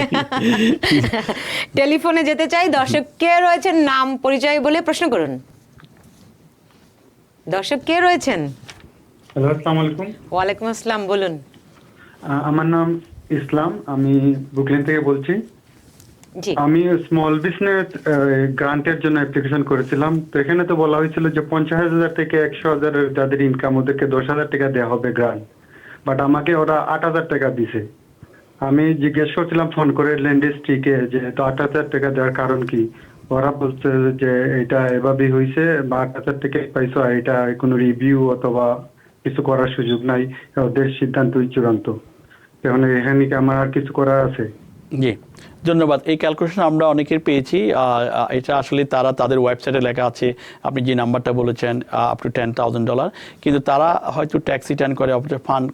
টেলিফোনে যেতে চাই, দর্শক কে রয়েছেন নাম পরিচয় বলে প্রশ্ন করুন। দর্শক কে রয়েছেন? হ্যালো, আসসালামু আলাইকুম। ওয়ালাইকুম আসসালাম, বলুন। আমার নাম ইসলাম, আমি ব্রুকলিন থেকে বলছি। জি, আমি স্মল বিজনেস গ্রান্টের জন্য অ্যাপ্লিকেশন করেছিলাম। তো এখানে তো বলা হয়েছিল যে 50,000 থেকে 100,000 যাদের ইনকাম, ওদেরকে 10,000 টাকা দেওয়া হবে গ্রান্ট, বাট আমাকে ওরা 8,000 টাকা দিছে। আমি জিজ্ঞেস করছিলাম ফোন করে ল্যান্ডস্ট্রিকে যে তো 8,000 টাকা দেওয়ার কারণ কি। ওরা বলছে যে এটা এভাবেই হয়েছে, বা 8,000 টাকা পাইছো, আর এটা কোনো রিভিউ অথবা কিছু করার সুযোগ নাই, ওদের সিদ্ধান্তই চূড়ান্ত। এখন এখানে কি আমার আর কিছু করার আছে? জি, ধন্যবাদ। এই ক্যালকুলেশন আমরা অনেকের পেয়েছি। এটা আসলে তাদের ওয়েবসাইটে লেখা আছে, আপনি যে নাম্বারটা বলেছেন আপ টু $10,000, কিন্তু তারা হয়তো ট্যাক্স রিটার্ন করে ফান্ড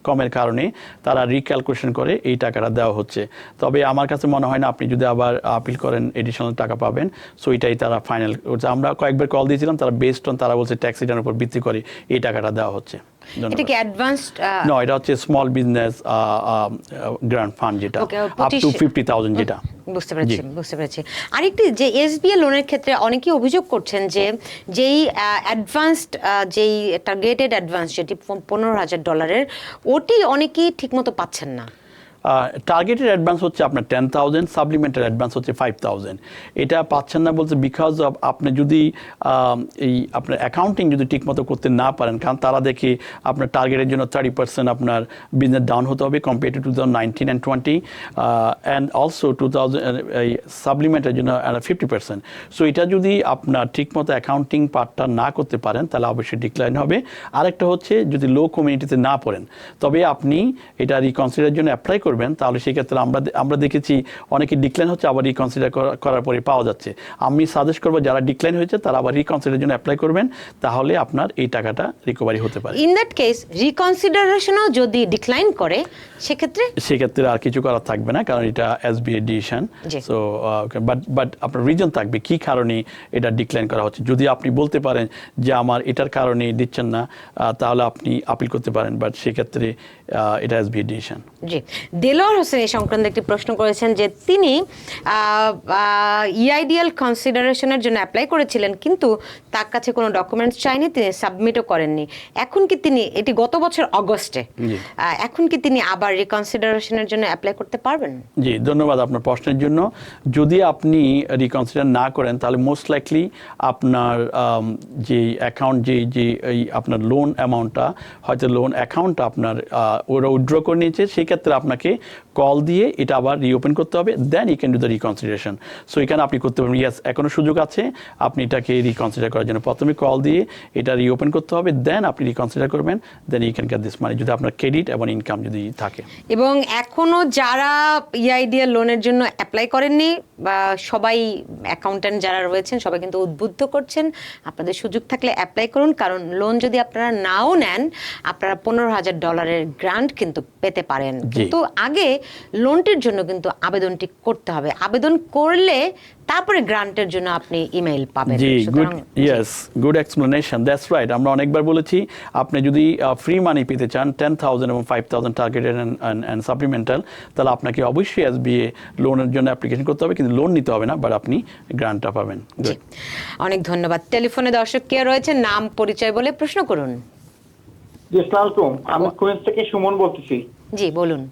কমের কারণে তারা রিক্যালকুলেশন করে এই টাকাটা দেওয়া হচ্ছে। তবে আমার কাছে মনে হয় না আপনি যদি আবার আপিল করেন এডিশনাল টাকা পাবেন। সো এটাই তারা ফাইনাল করছে। আমরা কয়েকবার কল দিয়েছিলাম, তারা বেসড অন তারা বলছে ট্যাক্স রিটার্নের উপর ভিত্তি করে এই টাকাটা দেওয়া হচ্ছে। এটা কি অ্যাডভান্সড? না, এটা হচ্ছে স্মল বিজনেস গ্রান্ট ফান্ড, যেটা আপ টু 50,000 যেটা। বুঝতে পেরেছি। আরেকটি যে এসবিএ লোনের ক্ষেত্রে অনেকেই অভিযোগ করছেন যে যেই অ্যাডভান্সড, যেই টার্গেটেড অ্যাডভান্স যেটি $15,000, ওটি অনেকেই ঠিকমতো পাচ্ছেন না। টার্গেটেড অ্যাডভান্স হচ্ছে আপনার 10,000, সাপ্লিমেন্টারি অ্যাডভান্স হচ্ছে 5,000। এটা পাচ্ছেন না বলতে বিকজ অফ আপনি যদি এই আপনার অ্যাকাউন্টিং যদি ঠিকমতো করতে না পারেন, কারণ তারা দেখে আপনার টার্গেটের জন্য 30% আপনার বিজনেস ডাউন হতে হবে compare to 2019 and 20, and also 2000 এই সাপ্লিমেন্টের জন্য 50%। সো এটা যদি আপনার ঠিকমতো অ্যাকাউন্টিং পার্টটা না করতে পারেন, তাহলে অবশ্যই ডিক্লাইন হবে। আরেকটা হচ্ছে যদি লো কমিউনিটিতে না পড়েন, তবে আপনি এটা রিকনসিডারের জন্য অ্যাপ্লাই করবেন, তাহলে সেই ক্ষেত্রে আমরা দেখেছি অনেকে ডিক্লাইন হচ্ছে, আবার রিকনসিডার করার পরে পাওয়া যাচ্ছে। আমি সাজেস্ট করবো যারা ডিক্লাইন হয়েছে তারা আবার রিকনসিডারের জন্য অ্যাপ্লাই করবেন, তাহলে আপনার এই টাকাটা রিকভারি হতে পারে। ইন দ্যাট কেস রিকনসিডারেশনও যদি ডিক্লাইন করে, সেক্ষেত্রে আর কিছু করার থাকবে না, কারণ এটা এসবিএ ডিসিশন। সো বাট আপনার রিজন থাকবে কি কারণে এটা ডিক্লাইন করা হচ্ছে। যদি আপনি বলতে পারেন যে আমার এটার কারণে দিচ্ছেন না, তাহলে আপনি আপিল করতে পারেন, বাট সেক্ষেত্রে এটা এসবিএ ডিসিশন। জি, দেলোয়ার হোসেন এই সংক্রান্ত একটি প্রশ্ন করেছেন যে তিনি ইআইডিএল কনসিডারেশনের জন্য অ্যাপ্লাই করেছিলেন, কিন্তু তার কাছে কোনো ডকুমেন্টস চাইনি, তিনি সাবমিটও করেননি। এখন কি তিনি, এটি গত বছর অগস্টে, এখন কি তিনি আবার রিকনসিডারেশনের জন্য অ্যাপ্লাই করতে পারবেন? জি, ধন্যবাদ আপনার প্রশ্নের জন্য। যদি আপনি রিকনসিডার না করেন, তাহলে মোস্ট লাইকলি আপনার যে অ্যাকাউন্ট, যে আপনার লোন অ্যামাউন্টটা, হয়তো লোন অ্যাকাউন্টটা আপনার ওরা উইথড্র করে নিয়েছে, সেই ক্ষেত্রে আপনাকে আপনাকে কল দিয়ে এটা আবার রিওপেন করতে হবে, then you can do the reconsideration. So এখানে আপনি করতে পারবেন, ইয়েস এখনও সুযোগ আছে আপনি এটাকে রিকনসিডার করার জন্য। প্রথমে কল দিয়ে এটা রিওপেন করতে হবে, দেন আপনি রিকনসিডার করবেন, then you can get this money যদি আপনার ক্রেডিট এবং ইনকাম যদি থাকে। এবং এখনো যারা ইআইডিএ লোনের জন্য অ্যাপ্লাই করেননি বা সবাই অ্যাকাউন্ট্যান্ট যারা রয়েছেন সবাই কিন্তু উদ্বুদ্ধ করছেন আপনাদের সুযোগ থাকলে অ্যাপ্লাই করুন, কারণ লোন যদি আপনারা নাও নেন আপনারা $15,000 গ্রান্ট কিন্তু পেতে পারেন। কিন্তু আগে লোনটির জন্য কিন্তু আবেদনটি করতে হবে, আবেদন করলে তারপরে গ্রান্টের জন্য আপনি ইমেইল পাবেন। জি, good, yes, good explanation, that's right. আমরা অনেকবার বলেছি আপনি যদি ফ্রি মানি পেতে চান 10,000 এবং 5,000 টার্গেটেড অ্যান্ড সাপ্লিমেন্টাল, তাহলে আপনাকে অবশ্যই এসবিএ লোনের জন্য অ্যাপ্লিকেশন করতে হবে, কিন্তু লোন নিতে হবে না, বাট আপনি গ্রান্টটা পাবেন। অনেক ধন্যবাদ। টেলিফোনে দর্শক কে রয়েছে, নাম পরিচয় বলে প্রশ্ন করুন। জি, আসসালামু আলাইকুম, আমি কুইন্স থেকে সুমন বলতেছি। জি বলুন।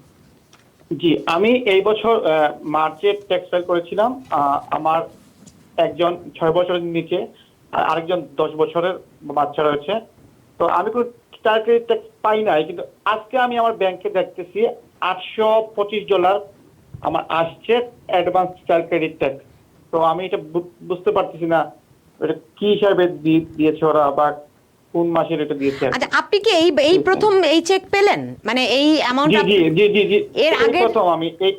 জি, আমি এই বছর মার্চে ট্যাক্স ফাইল করেছিলাম। আমার একজন 6 বছরের নিচে আর আরেকজন 10 বছরের বাচ্চা রয়েছে। তো আমি কোনো চাইল্ড ক্রেডিট ট্যাক্স পাই নাই, কিন্তু আজকে আমি আমার ব্যাংকে দেখতেছি $825 আমার আসছে অ্যাডভান্স চাইল্ড ক্রেডিট ট্যাক্স। তো আমি এটা বুঝতে পারতেছি না এটা কি হিসাবে দিয়েছে ওরা বা কোন মাসের এটা দিয়েছে। আচ্ছা, আপনি কি এই প্রথম এই চেক পেলেন, মানে এই অ্যামাউন্ট? জি জি জি জি, এর আগে প্রথম আমি এই,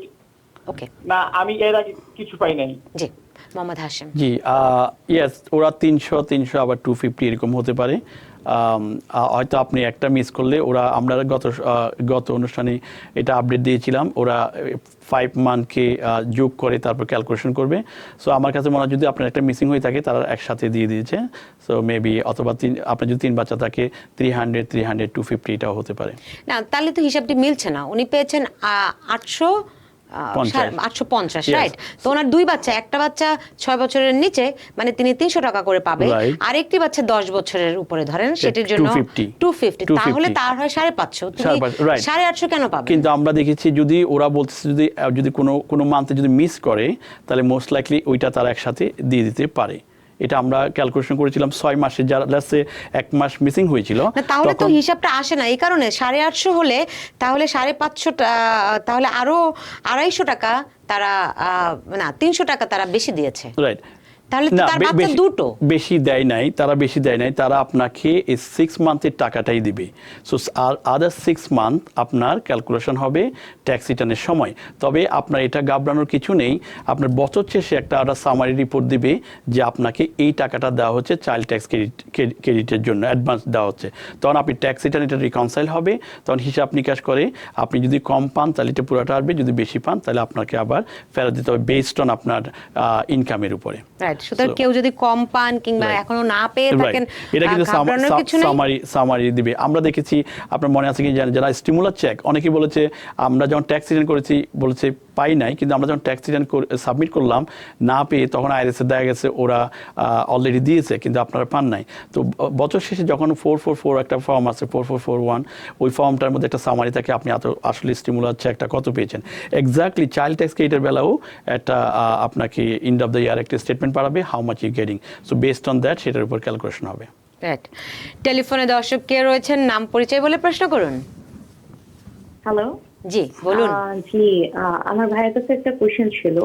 ওকে না আমি এর আগে কিছু পাই নাই। জি, মোহাম্মদ হাশেম। জি, ইয়েস, ওরা 300 আবার 250 এরকম হতে পারে। হয়তো আপনি একটা মিস করলে ওরা, আমরা গত অনুষ্ঠানে এটা আপডেট দিয়েছিলাম, ওরা 5 মান্থকে যোগ করে তারপর ক্যালকুলেশন করবে। সো আমার কাছে মনে হয় যদি আপনার একটা মিসিং হয়ে থাকে তারা একসাথে দিয়ে দিয়েছে। সো মেবি অথবা আপনার যদি 3 বাচ্চা থাকে 300, 250 এটাও হতে পারে। না, তাহলে তো হিসাবটি মিলছে না। উনি পেয়েছেন 850, রাইট? তো ওনার 2 বাচ্চা, একটা বাচ্চা 6 বছরের নিচে, মানে তিনি 300 টাকা করে পাবে, আর একটি বাচ্চা 10 বছরের উপরে ধরেন সেটির জন্য 250, তাহলে তার হয় 550, তুমি 850 কেন পাবে? কিন্তু আমরা দেখেছি যদি ওরা বলতেছে যদি কোনো মান্থে যদি মিস করে তাহলে মোস্ট লাইকলি ওইটা তারা একসাথে দিয়ে দিতে পারে। এটা আমরা ক্যালকুলেশন করেছিলাম 6 মাসে, যারা লেটস সে 1 মাস মিসিং হয়েছিল, তাহলে তো হিসাবটা আসে না। এই কারণে 850 হলে তাহলে 550, তাহলে আরো 250 টাকা তারা, না 300 টাকা তারা বেশি দিয়েছে, রাইট? তাহলে তো তার বাচ্চা দুটো বেশি দেয় নাই, তারা আপনাকে এই 6 মান্থের টাকাটাই দিবে। সো আর আদার 6 মান্থ আপনার ক্যালকুলেশন হবে ট্যাক্স রিটার্নের সময়। তবে আপনার এটা ঘাবড়ানোর কিছু নেই, আপনার বছর শেষে একটা সামারি রিপোর্ট দিবে যে আপনাকে এই টাকাটা দেওয়া হচ্ছে চাইল্ড ট্যাক্স ক্রেডিটের জন্য, অ্যাডভান্স দেওয়া হচ্ছে। তখন আপনি ট্যাক্স রিটার্ন এটা রিকনসাইল হবে, তখন হিসাব নিকাশ করে আপনি যদি কম পান তাহলে এটা পুরোটা আসবে, যদি বেশি পান তাহলে আপনাকে আবার ফেরত দিতে হবে বেসড অন আপনার ইনকামের উপরে। সুতরাং কেউ যদি কম পান কিংবা এখনো না পেয়ে থাকেন, এটা কিন্তু সামারি দিবে। আমরা দেখেছি, আপনার মনে আছে কি, যারা স্টিমুলার চেক, অনেকেই বলেছে আমরা যখন ট্যাক্স রিটার্ন করেছি বলেছে পাই নাই, কিন্তু আমরা যখন ট্যাক্স রিটার্ন সাবমিট করলাম না পেয়ে তখন আইআরএসে দেখা গেছে ওরা অলরেডি দিয়েছে কিন্তু আপনারা পান নাই। তো বছর শেষে যখন 444 একটা ফর্ম আছে, 4441, ওই ফর্মটার মধ্যে একটা সামারি থাকে আপনি আসলে স্টিমুলার চেকটা কত পেয়েছেন। এক্স্যাক্টলি চাইল্ড ট্যাক্স ক্রেডিটের বেলাও একটা আপনাকে এন্ড অফ দ্য ইয়ার একটা স্টেটমেন্ট পাঠাবে how much you getting. So based on that সেটার উপর ক্যালকুলেশন হবে। রাইট। টেলিফোনে দর্শক কে রয়েছেন, নাম পরিচয় বলে প্রশ্ন করুন। হ্যালো, জি বলুন। জি, আমার ভাইয়ের কাছে একটা কোশ্চেন ছিল।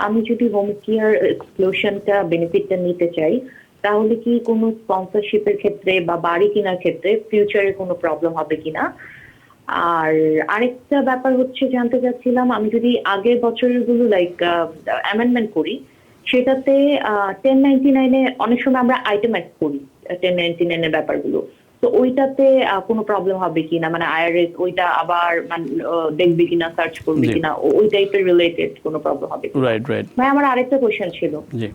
আমি যদি হোম কেয়ার এক্সক্লুশনটা বেনিফিটটা নিতে চাই তাহলে কি কোনো স্পন্সরশিপের ক্ষেত্রে বা বাড়ি কেনার ক্ষেত্রে ফিউচারে কোনো প্রবলেম হবে কিনা? আর আরেকটা ব্যাপার হচ্ছে জানতে চাচ্ছিলাম, আমি যদি আগের বছরগুলো লাইক অ্যামেন্ডমেন্ট করি সেটাতে 1099 এ অনেক সময় আমরা আইটেম অ্যাড করি 1099 এর ব্যাপারগুলো, তো ওইটাতে কোনো প্রবলেম হবে কিনা, মানে আইআরএস ওইটা আবার দেখবে কিনা, সার্চ করবে কিনা, ওই টাইপের রিলেটেড কোনো প্রবলেম হবে কিনা? Right right. ভাই আমার আরেকটা কোশ্চেন ছিল। জি,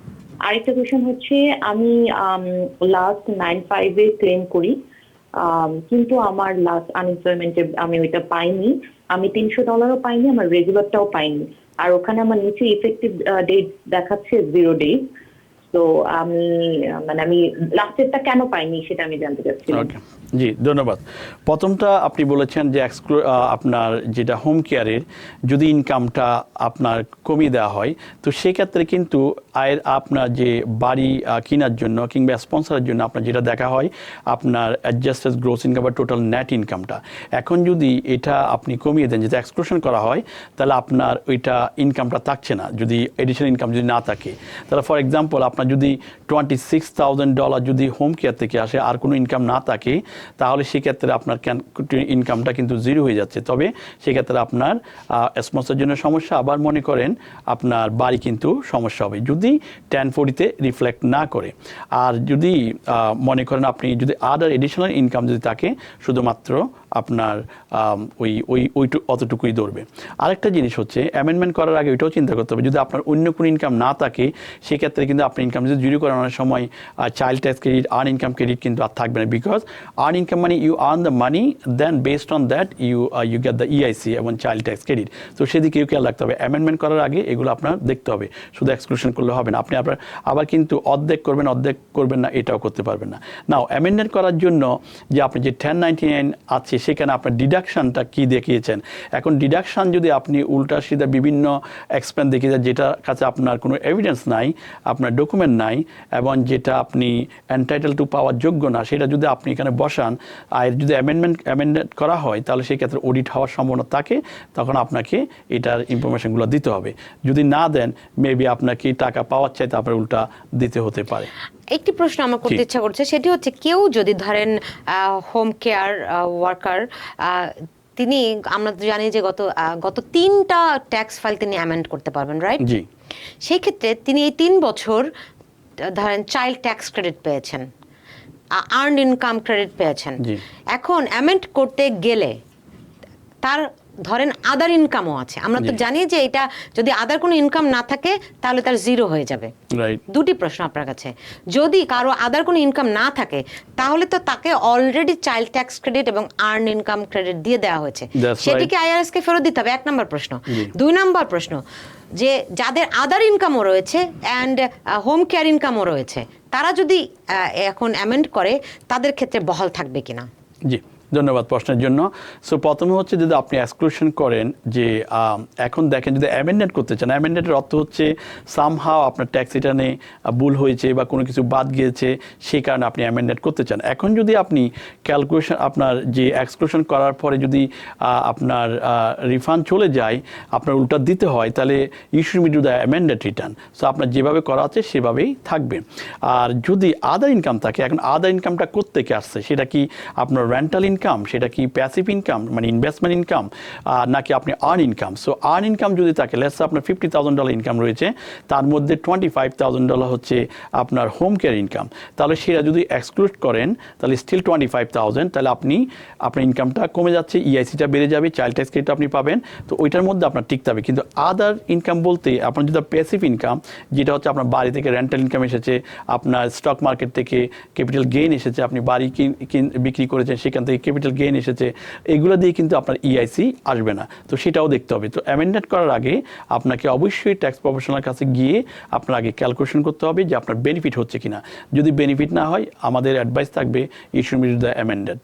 আরেকটা কোশ্চেন হচ্ছে, আমি লাস্ট 9/5 এ ক্লেম করি, কিন্তু আমার লাস্ট আনএমপ্লয়মেন্টে আমি ওইটা পাইনি, আমি $300ও পাইনি, আমার রেগুলারটাও পাইনি, আর ওখানে আমার নিচে ইফেক্টিভ ডেট দেখাচ্ছে 0 days। তো আমি লাস্টেরটা কেন পাইনি সেটা আমি জানতে চাচ্ছি। ওকে। জি ধন্যবাদ। প্রথমটা আপনি বলেছেন যে আপনার যেটা হোম কেয়ারের যদি ইনকামটা আপনার কমিয়ে দেওয়া হয়, তো সেক্ষেত্রে কিন্তু আয়ের আপনার যে বাড়ি কেনার জন্য কিংবা স্পন্সরের জন্য আপনার যেটা দেখা হয় আপনার অ্যাডজাস্টেড গ্রোস ইনকাম বা টোটাল নেট ইনকামটা। এখন যদি এটা আপনি কমিয়ে দেন, যেটা এক্সক্লুশন করা হয়, তাহলে আপনার ওইটা ইনকামটা থাকছে না যদি এডিশনাল ইনকাম যদি না থাকে। তাহলে ফর এক্সাম্পল আপনার যদি $26,000 যদি হোম কেয়ার থেকে আসে আর কোনো ইনকাম না থাকে, তাহলে সেক্ষেত্রে আপনার ইনকামটা কিন্তু জিরো হয়ে যাচ্ছে। তবে সেক্ষেত্রে আপনার স্পন্সরের জন্য সমস্যা, আবার মনে করেন আপনার বাড়ি কিন্তু সমস্যা হবে যদি 1040-তে রিফ্লেক্ট না করে। আর যদি মনে করেন আপনি যদি আদার এডিশনাল ইনকাম যদি থাকে, শুধুমাত্র আপনার অতটুকুই ধরবে। আরেকটা জিনিস হচ্ছে অ্যামেন্ডমেন্ট করার আগে ওইটাও চিন্তা করতে হবে, যদি আপনার অন্য কোনো ইনকাম না থাকে সেক্ষেত্রে কিন্তু আপনার ইনকাম যদি জিরো করানোর সময় child tax credit, earn income credit কিন্তু আর থাকবে না। বিকজ আর্ন ইনকাম মানে you earn the money, then based on that you get the EIC এবং চাইল্ড ট্যাক্স ক্রেডিট। তো সেদিকেও খেয়াল রাখতে হবে। অ্যামেন্ডমেন্ট করার আগে এগুলো আপনার দেখতে হবে, শুধু এক্সক্লুশন করলে হবে না। আপনি আবার কিন্তু অর্ধেক করবেন না, এটাও করতে পারবেন না। নাও অ্যামেন্ডমেন্ট করার জন্য যে আপনি যে 1099 আছে সেখানে আপনার ডিডাকশানটা কি দেখিয়েছেন। এখন ডিডাকশান যদি আপনি উল্টা সিধা বিভিন্ন এক্সপেন্স দেখিয়ে যান, যেটার কাছে আপনার কোনো এভিডেন্স নাই, আপনার ডকুমেন্ট নাই, এবং যেটা আপনি এন্টাইটেল টু পাওয়ার যোগ্য না, সেটা যদি আপনি এখানে বসান আর যদি অ্যামেন্ডমেন্ট করা হয়, তাহলে সেক্ষেত্রে অডিট হওয়ার সম্ভাবনা থাকে। তখন আপনাকে এটার ইনফরমেশনগুলো দিতে হবে। যদি না দেন, মেবি আপনাকে টাকা পাওয়ার চাইতে আপনার উল্টা দিতে হতে পারে। একটি প্রশ্ন আমার করতে ইচ্ছা করছে, সেটি হচ্ছে কেউ যদি ধরেন হোম কেয়ার ওয়ার্কার, তিনি আমরা জানি যে গত 3টা ট্যাক্স ফাইল তিনি অ্যামেন্ড করতে পারবেন, রাইট? জি। সেই ক্ষেত্রে তিনি এই 3 বছর ধরেন চাইল্ড ট্যাক্স ক্রেডিট পেয়েছেন, আর্ন ইনকাম ক্রেডিট পেয়েছেন। এখন অ্যামেন্ড করতে গেলে তার ধরেন আদার ইনকামও আছে, আমরা তো জানি যে এটা যদি আদার কোনো ইনকাম না থাকে তাহলে তার জিরো হয়ে যাবে। দুটি প্রশ্ন আপনার কাছে, যদি কারো আদার কোনো ইনকাম না থাকে তাহলে তো তাকে অলরেডি চাইল্ড ট্যাক্স ক্রেডিট এবং আর্ন ইনকাম ক্রেডিট দিয়ে দেওয়া হয়েছে, সেটিকে আইআরএস কে ফেরত দিতে হবে, 1 নম্বর প্রশ্ন। 2 নম্বর প্রশ্ন, যে যাদের আদার ইনকামও রয়েছে অ্যান্ড হোম কেয়ার ইনকামও রয়েছে, তারা যদি এখন অ্যামেন্ড করে তাদের ক্ষেত্রে বহাল থাকবে কিনা? জি ধন্যবাদ প্রশ্নের জন্য। সো প্রথমে হচ্ছে যদি আপনি এক্সক্লুশন করেন যে এখন দেখেন যদি অ্যামেন্ডমেন্ট করতে চান, অ্যামেন্ডমেন্টের অর্থ হচ্ছে সামহাও আপনার ট্যাক্স রিটার্নে ভুল হয়েছে বা কোনো কিছু বাদ গিয়েছে, সেই কারণে আপনি অ্যামেন্ডমেন্ট করতে চান। এখন যদি আপনি ক্যালকুলেশন আপনার যে এক্সক্লুশন করার পরে যদি আপনার রিফান্ড চলে যায়, আপনার উল্টা দিতে হয়, তাহলে you should do the amended return. So আপনার যেভাবে করা আছে সেভাবেই থাকবে। আর যদি আদার ইনকাম থাকে, এখন আদার ইনকামটা কোত্থেকে আসছে, সেটা কি আপনার রেন্টাল ইনকাম, সেটা কি প্যাসিভ ইনকাম মানে ইনভেস্টমেন্ট ইনকাম, নাকি আপনি earn income? So earn income যদি থাকে, লেটস আপনার $50,000 ইনকাম রয়েছে, তার মধ্যে $25,000 হচ্ছে আপনার হোম কেয়ার ইনকাম, তাহলে সেটা যদি এক্সক্লুড করেন তাহলে স্টিল 25,000, তাহলে আপনার ইনকামটা কমে যাচ্ছে, ইআইসিটা বেড়ে যাবে, চাইল্ড ট্যাক্স ক্রেডিট আপনি পাবেন, তো ওইটার মধ্যে আপনার টিকতে হবে। কিন্তু আদার ইনকাম বলতে আপনার যদি প্যাসিভ ইনকাম, যেটা হচ্ছে আপনার বাড়ি থেকে রেন্টাল ইনকাম এসেছে, আপনার স্টক মার্কেট থেকে ক্যাপিটাল গেইন এসেছে, আপনি বাড়ি বিক্রি করেছেন সেখান থেকে ক্যাপিটাল গেইন এসেছে, এগুলো দিয়ে কিন্তু আপনার ইআইসি আসবে না। তো সেটাও দেখতে হবে। তো অ্যামেন্ডমেন্ট করার আগে আপনাকে অবশ্যই ট্যাক্স প্রফেশনাল কাছে গিয়ে আপনার আগে ক্যালকুলেশন করতে হবে যে আপনার বেনিফিট হচ্ছে কিনা। যদি বেনিফিট না হয়, আমাদের অ্যাডভাইস থাকবে you should be the amended,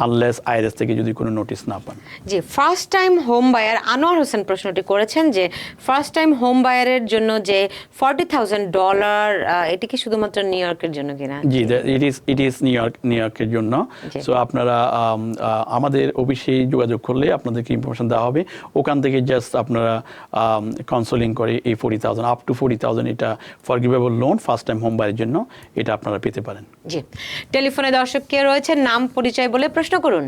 unless IRS থেকে যদি কোনো নোটিশ না পান। জি, first time home buyer Anwar Hossain প্রশ্নটি করেছেন যে ফার্স্ট টাইম হোম বায়ারের জন্য যে $40,000, এটি কি শুধুমাত্র নিউ ইয়র্কের জন্য কিনা? জি, ইট ইজ নিউ ইয়র্কের জন্য। সো আপনারা আমাদের অফিসে যোগাযোগ করলে আপনাদেরকে ইনফরমেশন দেওয়া হবে, ওখান থেকে জাস্ট আপনারা কাউন্সেলিং করে এই 40,000 আপ টু 40,000 এটা ফরগিভেবল লোন ফার্স্ট টাইম হোম বায়ারের জন্য এটা আপনারা পেতে পারেন। জি, টেলিফোনে দর্শক কে রয়েছে, নাম পরিচয় বলে প্রশ্ন করুন।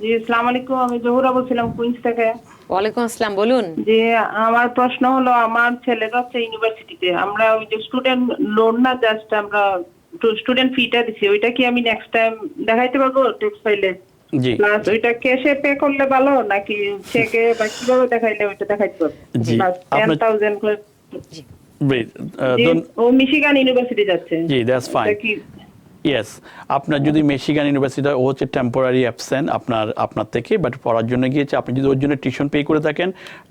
জি, আসসালামু আলাইকুম, আমি জহুরা বলছিলাম কুইন্স থেকে। ওয়ালাইকুম আসসালাম, বলুন। যে আমার প্রশ্ন হলো, আমার ছেলের হচ্ছে ইউনিভার্সিটিতে, আমরা ওই যে স্টুডেন্ট লোন না, জাস্ট আমরা স্টুডেন্ট ফিটা দিছি, ওইটা কি আমি নেক্সট টাইম দেখাইতে পারবো ট্যাক্স ফাইলে? জি, প্লাস ওইটা ক্যাশে পে করলে ভালো নাকি চেকে বা কিভাবে দেখাইলে ওইটা দেখাইতে পারবো? জি, 10,000 করে। জি, ও মিশিগান ইউনিভার্সিটি যাচ্ছে। জি, দ্যাটস ফাইন। ইয়েস, আপনার যদি মিশিগান ইউনিভার্সিটি ও হচ্ছে টেম্পোরারি অ্যাবসেন্ট আপনার থেকে, বাট পড়ার জন্য গিয়েছে, আপনি যদি ওর জন্য টিউশন পে করে থাকেন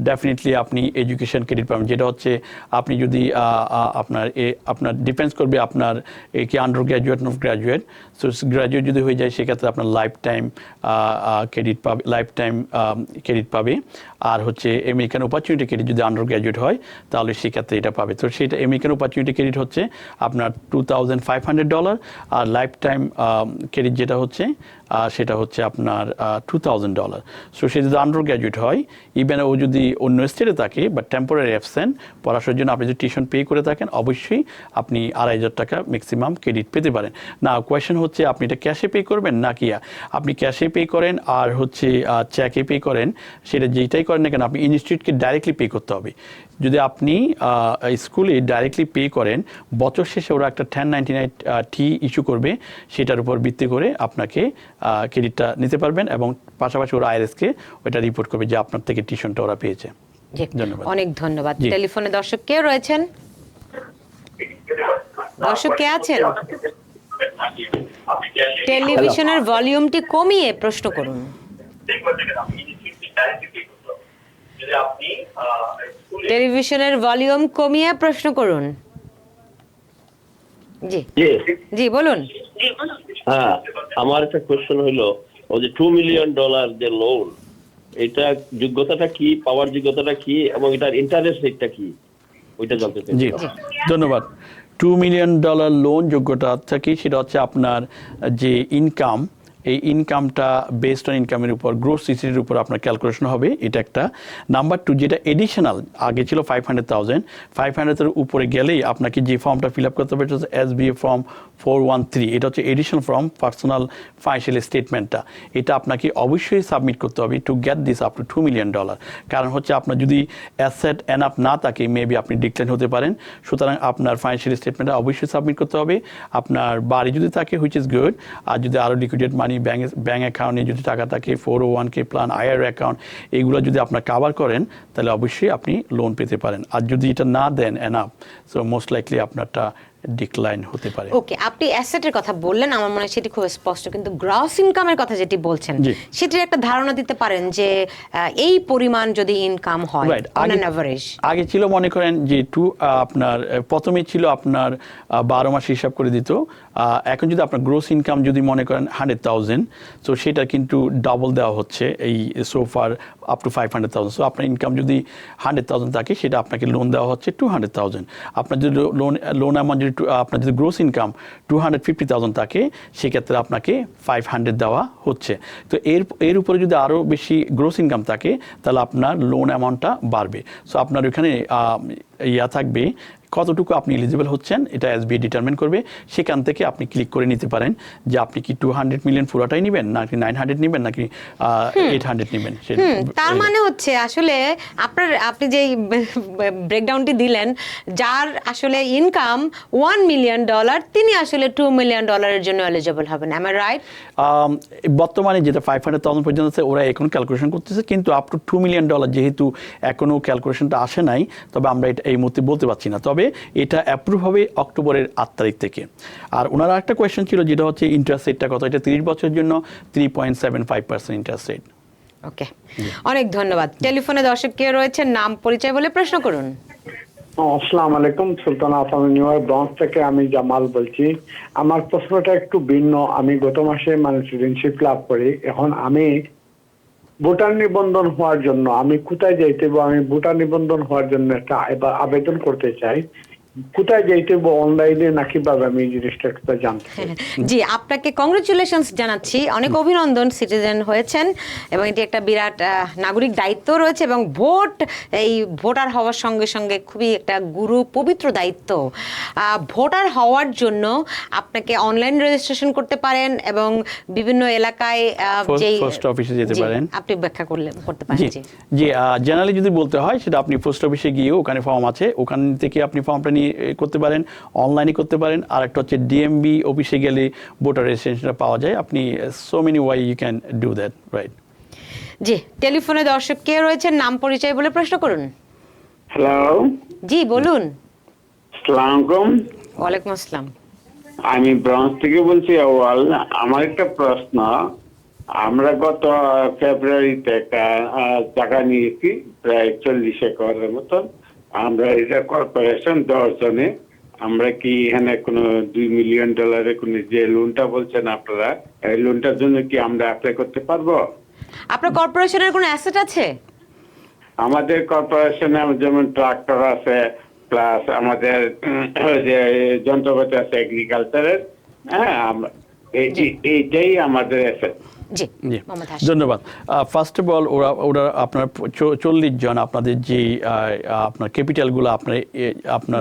ডেফিনেটলি আপনি এডুকেশন ক্রেডিট পাবেন, যেটা হচ্ছে আপনি যদি আপনার ডিপেন্ডস করবে আপনার কি under graduate not graduate. So graduate যদি হয়ে যায় সেক্ষেত্রে আপনার লাইফ টাইম ক্রেডিট পাবে। আর হচ্ছে আমেরিকান অপরচুনিটি ক্রেডিট যদি আন্ডার গ্র্যাজুয়েট হয় তাহলে সেক্ষেত্রে এটা পাবে। তো সেটা আমেরিকান অপরচুনিটি ক্রেডিট হচ্ছে আপনার $2,500, আর লাইফ টাইম ক্রেডিট যেটা হচ্ছে সেটা হচ্ছে আপনার $2,000। সো সে যদি আন্ডার গ্র্যাজুয়েট হয়, ইভেন ও যদি অন্য স্টেটে থাকে বা টেম্পোরারি অ্যাবসেন্ট পড়াশোনার জন্য আপনি যদি টিউশন পে করে থাকেন অবশ্যই আপনি $2,500 ম্যাক্সিমাম ক্রেডিট পেতে পারেন। না, কোয়েশ্চেন হচ্ছে আপনি এটা ক্যাশে পে করবেন নাকি আপনি ক্যাশে পে করেন আর হচ্ছে চেকে পে করেন, সেটা যেটাই করেন না কেন আপনি ইনস্টিটিউটকে ডাইরেক্টলি পে করতে হবে। যদি আপনি স্কুলে ডাইরেক্টলি পে করেন বছর শেষে ওরা একটা 1099 ইস্যু করবে, সেটার উপর ভিত্তি করে আপনাকে ক্রেডিটটা নিতে পারবেন এবং পাশাপাশি ওরা আইআরএসকে ওইটা রিপোর্ট করবে যে আপনার থেকে টিউশনটা ওরা পেয়েছে। ধন্যবাদ। অনেক ধন্যবাদ। জি। টেলিফোনে দর্শক কে রয়েছেন? দর্শক কে আছেন? টেলিভিশনের ভলিউমটি কমিয়ে প্রশ্ন করুন। টেলিভিশনের ভলিউম কমিয়ে প্রশ্ন করুন। জি জি বলুন। হ্যাঁ, আমার একটা কোশ্চেন হলো ওই যে $2 মিলিয়ন যে লোন, এটা যোগ্যতাটা কি, পাওয়ার যোগ্যতাটা কি এবং এটার ইন্টারেস্ট রেটটা কি, ওইটা জানতে চাই। জি, ধন্যবাদ। $2 মিলিয়ন লোন যোগ্যতা কি, সেটা হচ্ছে আপনার যে ইনকাম, এই ইনকামটা বেসড অন ইনকামের উপর গ্রোস সিসির উপর আপনার ক্যালকুলেশন হবে, এটা একটা। নাম্বার 2, যেটা এডিশনাল আগে ছিল 500,000 উপরে গেলেই আপনাকে যে ফর্মটা ফিল আপ করতে হবে হচ্ছে SBA ফর্ম 413, এটা হচ্ছে এডিশনাল ফর্ম, পার্সোনাল ফাইন্যান্সিয়াল স্টেটমেন্টটা। এটা আপনাকে অবশ্যই সাবমিট করতে হবে two get this up to $2 million. কারণ হচ্ছে আপনার যদি অ্যাসেট এনাফ না থাকে মেবি আপনি ডিক্লাইন হতে পারেন। সুতরাং আপনার ফাইন্যান্সিয়াল স্টেটমেন্টটা অবশ্যই সাবমিট করতে হবে। আপনার বাড়ি যদি থাকে হুইচ ইজ গুড, আর যদি আরও লিকুইডেড মানি ব্যাঙ্ক অ্যাকাউন্টে যদি টাকা থাকে 401k প্ল্যান, IRA অ্যাকাউন্ট, এগুলো যদি আপনার কাভার করেন তাহলে অবশ্যই আপনি লোন পেতে পারেন। আর যদি এটা না than enough, so most likely আপনারটা ডিক্লাইন হতে পারে। ওকে, আপনি অ্যাসেটের কথা বললেন, আমার মনে হয় সেটি খুব স্পষ্ট, কিন্তু গ্রস ইনকামের কথা যেটি বলছেন সেটির একটা ধারণা দিতে পারেন যে এই পরিমাণ যদি ইনকাম হয় অন অ্যান এভারেজ। আগে ছিল মনে করেন যে আপনার প্রথমে ছিল আপনার 12 মাস হিসাব করে দিত। এখন যদি আপনার গ্রোস ইনকাম যদি মনে করেন 100,000, সো সেটা কিন্তু ডাবল দেওয়া হচ্ছে এই সোফার আপ টু 500,000। সো আপনার ইনকাম যদি 100,000 থাকে সেটা আপনাকে লোন দেওয়া হচ্ছে 200,000। আপনার যদি লোন অ্যামাউন্ট যদি আপনার যদি গ্রোস ইনকাম 250,000 থাকে সেক্ষেত্রে আপনাকে 500 দেওয়া হচ্ছে। তো এর উপরে যদি আরও বেশি গ্রোস ইনকাম থাকে তাহলে আপনার লোন অ্যামাউন্টটা বাড়বে। সো আপনার ওইখানে থাকবে কতটুকু আপনি এলিজিবল হচ্ছেন, এটা SBA ডিটারমিন করবে। সেখান থেকে আপনি ক্লিক করে নিতে পারেন যে আপনি কি 200 মিলিয়ন পুরোটাই নেবেন, নাকি 900 নেবেন, নাকি 800 নেবেন। তার মানে হচ্ছে আসলে আপনি যে ব্রেকডাউনটি দিলেন, যার আসলে ইনকাম $1 মিলিয়ন তিনি আসলে $2 মিলিয়ন জন্য এলিজিবল হবেন। Am I right? বর্তমানে যেটা 500,000 পর্যন্ত আছে ওরা এখন ক্যালকুলেশন করতেছে, কিন্তু আপ টু $2 মিলিয়ন যেহেতু এখনো ক্যালকুলেশনটা আসে নাই, তবে আমরা এটা এই মুহূর্তে বলতে পারছি না। তবে এটা অ্যাপ্রুভ হবে অক্টোবরের 8 তারিখ থেকে। আর ওনার একটা কোয়েশ্চেন ছিল যেটা হচ্ছে ইন্টারেস্ট রেটটা কত, এটা 30 বছরের জন্য 3.75% ইন্টারেস্ট রেট। ওকে, অনেক ধন্যবাদ। টেলিফোনে দর্শক কে রয়েছেন, নাম পরিচয় বলে প্রশ্ন করুন। আসসালামু আলাইকুম, সুলতানা আসামি নিউ ইয়র্ক ব্রঞ্জ থেকে আমি জামাল বলছি। আমার প্রশ্নটা একটু ভিন্ন। আমি গত মাসে সিটিজেনশিপ লাভ করি। এখন আমি ভোটার নিবন্ধন হওয়ার জন্য আমি কোথায় যাইতে হবে? আমি ভোটার নিবন্ধন হওয়ার জন্য একটা আবেদন করতে চাই। কোথায় যাইতে হবে, অনলাইনে নাকি ভাবে? আমি এই জিনিসটা একটু জানতে চাই। জি, আপনাকে কংগ্রেচুলেশনস জানাচ্ছি, অনেক অভিনন্দন, সিটিজেন হয়েছেন এবং এটি একটা বিরাট নাগরিক দায়িত্ব রয়েছে এবং এই ভোটার হওয়ার সঙ্গে সঙ্গে খুবই একটা পবিত্র দায়িত্ব। ভোটার হওয়ার জন্য আপনাকে অনলাইন রেজিস্ট্রেশন করতে পারেন এবং বিভিন্ন এলাকায় যেই পোস্ট অফিসে যেতে পারেন, আপনি ব্যাখ্যা করতে পারেন। জি, জেনারেলি যদি বলতে হয় সেটা আপনি পোস্ট অফিসে গিয়ে ওখানে ফর্ম আছে, ওখান থেকে আপনি ফর্মটা নিয়ে করতে পারেন, অনলাইনে করতে পারেন। আর একটা হচ্ছে DMV অফিসে গেলে ভোটার রেজিস্ট্রেশনটা পাওয়া যায়। আপনি so many why you can do that, right? জি, টেলিফোনে দর্শক কে রয়েছেন, নাম পরিচয় বলে প্রশ্ন করুন। হ্যালো, জি বলুন। আসসালামু আলাইকুম। ওয়ালাইকুম আসসালাম। আমি ব্রঞ্জ থেকে বলছি আউয়াল। আমার একটা প্রশ্ন, আমরা গত ফেব্রুয়ারিতে একটা জায়গা নিয়েছি প্রায় 40 একরের মতন। আমরা এটা কর্পোরেশন 10 জনে। আমরা কি এখানে কোনো $2 মিলিয়ন কোনো যে লোনটা বলছেন আপনারা, এই লোনটার জন্য কি আমরা অ্যাপ্লাই করতে পারবো? আপনার কর্পোরেশনের কোনো অ্যাসেট আছে? আমাদের কর্পোরেশনে যেমন ট্রাক্টর আছে, প্লাস আমাদের যে যন্ত্রপাতি আছে এগ্রিকালচারের। হ্যাঁ, আমরা এইটাই আমাদের অ্যাসেট। জি, জি, মোহাম্মদ হাশিম। ধন্যবাদ। ফার্স্ট অফ অল ওরা আপনার 40 জন, আপনাদের যে আপনার ক্যাপিটালগুলো আপনার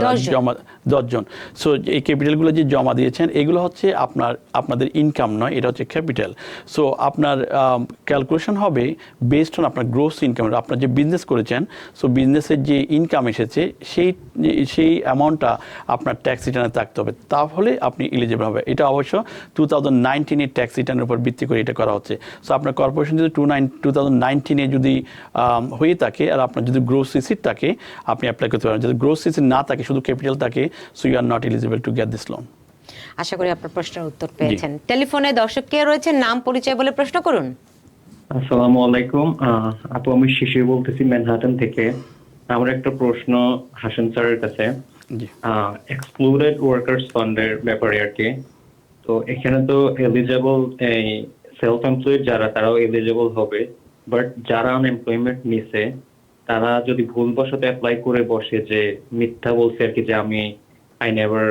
10 জন। জমা 10 জন। সো এই ক্যাপিটালগুলো যে জমা দিয়েছেন এগুলো হচ্ছে আপনাদের ইনকাম নয়, এটা হচ্ছে ক্যাপিটাল। সো আপনার ক্যালকুলেশন হবে বেসড অন আপনার গ্রোস ইনকাম, আপনার যে বিজনেস করেছেন। সো বিজনেসের যে ইনকাম এসেছে সেই অ্যামাউন্টটা আপনার ট্যাক্স রিটার্নে থাকতে হবে, তাহলে আপনি এলিজিবল হবে। এটা অবশ্য 2019 ট্যাক্স রিটার্নের উপর ভিত্তি করে এটা করা হচ্ছে। সো আপনার কর্পোরেশন যদি 2019 যদি হয়ে থাকে আর আপনার যদি গ্রোস রিসিট থাকে, আপনি অ্যাপ্লাই করতে পারেন। যদি গ্রোস রিসিট না থাকে, শুধু ক্যাপিটাল থাকে, so you are not eligible to get this loan. আশা করি আপনার প্রশ্নের উত্তর পেয়েছেন। টেলিফোনে দর্শক কে রয়েছে, নাম পরিচয় বলে প্রশ্ন করুন। আসসালামু আলাইকুম আপু, আমি শিশির বলতেছি ম্যানহাটন থেকে। আমার একটা প্রশ্ন হাসান স্যারের কাছে, এক্সক্লুডেড ওয়ার্কার্স ফান্ডের ব্যাপারে আর কি। তো এখানে তো এলিজিবল এই সেলফ এমপ্লয়েড যারা, তারাও এলিজিবল হবে, বাট যারা আনএমপ্লয়মেন্ট নিছে তারা যদি ভুলবশত অ্যাপ্লাই করে বসে, যে মিথ্যা বলছে আর কি, যে আমি I never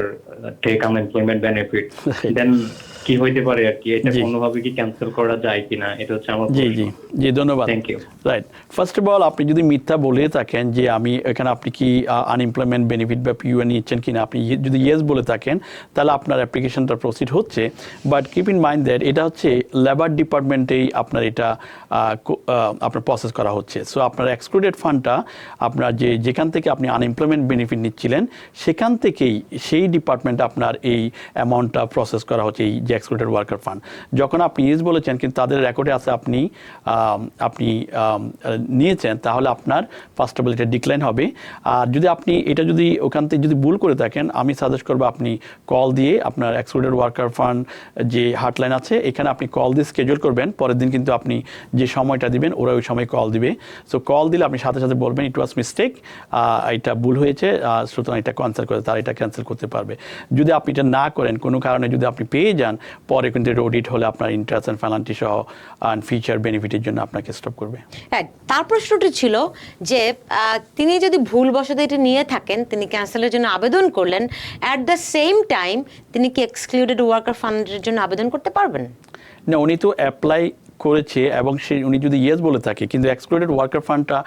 take unemployment benefit, then কি হইতে পারে আর কি? এটা কোনোভাবে কি ক্যান্সেল করা যায় কিনা, এটা হচ্ছে আমার জি জি জি, ধন্যবাদ। Thank you. Right, first of all আপনি যদি মিথ্যা বলে থাকেন যে আমি এখানে, আপনি কি আনএমপ্লয়মেন্ট বেনিফিট বা পিইউ নিচ্ছেন কিনা, আপনি যদি ইয়েস বলে থাকেন, তাহলে আপনার অ্যাপ্লিকেশনটা প্রসিড হচ্ছে। But keep in mind that এটা হচ্ছে লেবার ডিপার্টমেন্টেই আপনার এটা আপনার প্রসেস করা হচ্ছে। সো আপনার এক্সক্লুডেড ফান্ডটা আপনার যেখান থেকে আপনি আনএমপ্লয়মেন্ট বেনিফিট নিচ্ছিলেন, সেখান থেকেই সেই ডিপার্টমেন্ট আপনার এই অ্যামাউন্টটা প্রসেস করা হচ্ছে, এই যে এক্সক্লুডেড ওয়ার্কার ফান্ড। যখন আপনি ইয়েস বলেছেন কিন্তু তাদের রেকর্ডে আছে আপনি নিয়েছেন, তাহলে আপনার ফার্স্ট অফ অল এটা ডিক্লাইন হবে। আর যদি আপনি এটা যদি ওখান থেকে যদি ভুল করে থাকেন, আমি সাজেস্ট করবো আপনি কল দিয়ে আপনার এক্সক্লুডেড ওয়ার্কার ফান্ড যে হটলাইন আছে, এখানে আপনি কল দিয়ে স্কেডিউল করবেন। পরের দিন কিন্তু আপনি যে সময়টা দিবেন, ওরা ওই সময় কল দিবে। সো কল দিলে আপনি সাথে সাথে বলবেন ইট ওয়াজ মিস্টেক, এটা ভুল হয়েছে, সুতরাং এটা ক্যান্সেল করে, তারা এটা ক্যান্সেল করতে পারবে। যদি আপনি এটা না করেন, কোনো কারণে যদি আপনি পেয়ে যান, পরে কিন্তু অডিট হলে আপনার ইন্টারেস্ট অ্যান্ড পেনাল্টি সহ অ্যান্ড ফিচার বেনিফিটের জন্য আপনাকে স্টপ করবে। হ্যাঁ, তার প্রশ্নটি ছিল যে তিনি যদি ভুলবশত এটা নিয়ে থাকেন, তিনি ক্যান্সেলের জন্য আবেদন করলেন, অ্যাট দ্য সেম টাইম তিনি কি এক্সক্লুডেড ওয়ার্কার ফান্ডের জন্য আবেদন করতে পারবেন? না, উনি তো অ্যাপ্লাই করেছে এবং উনি যদি ইয়েস বলে থাকে, কিন্তু এক্সক্লুডেড ওয়ার্কার ফান্ডটা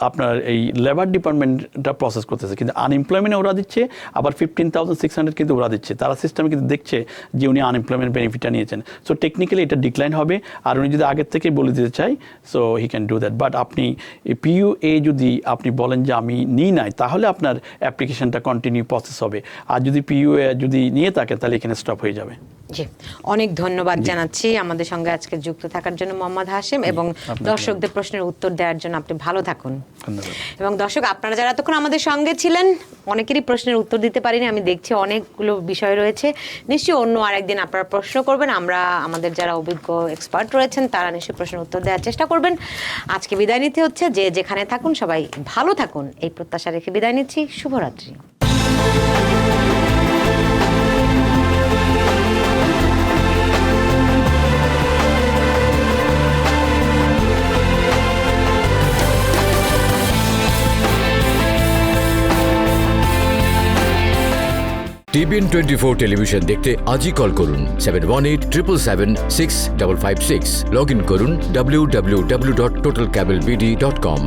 আপনার এই লেবার ডিপার্টমেন্টটা প্রসেস করতেছে, কিন্তু আনএমপ্লয়মেন্টে ওরা দিচ্ছে, আবার 15,600 কিন্তু ওরা দিচ্ছে। তারা সিস্টেমে কিন্তু দেখছে যে উনি আনএমপ্লয়মেন্ট বেনিফিটটা নিয়েছেন। সো টেকনিক্যালি এটা ডিক্লাইন হবে। আর উনি যদি আগের থেকে বলে দিতে চাই, so he can do that. But আপনি পিইউএ যদি আপনি বলেন যে আমি নিই নাই, তাহলে আপনার অ্যাপ্লিকেশনটা কন্টিনিউ প্রসেস হবে। আর যদি পিইউএ যদি নিয়ে থাকেন, তাহলে এখানে স্টপ হয়ে যাবে। জি, অনেক ধন্যবাদ জানাচ্ছি আমাদের সঙ্গে আজকে যুক্ত থাকার জন্য মোহাম্মদ হাশিম, এবং দর্শকদের প্রশ্নের উত্তর দেওয়ার জন্য আপনি ভালো থাকুন। এবং দর্শক, আপনারা যারা এতক্ষণ আমাদের সঙ্গে ছিলেন, অনেকেরই প্রশ্নের উত্তর দিতে পারিনি, আমি দেখছি অনেকগুলো বিষয় রয়েছে। নিশ্চয়ই অন্য আরেকদিন আপনারা প্রশ্ন করবেন, আমরা আমাদের যারা অভিজ্ঞ এক্সপার্ট রয়েছেন তারা নিশ্চয়ই প্রশ্নের উত্তর দেওয়ার চেষ্টা করবেন। আজকে বিদায় নিতে হচ্ছে, যে যেখানে থাকুন সবাই ভালো থাকুন এই প্রত্যাশা রেখে বিদায় নিচ্ছি। শুভরাত্রি। TBN 24 টেলিভিশন দেখতে আজই কল করুন 7187776556। লগ ইন করুন www.totalcablebd.com।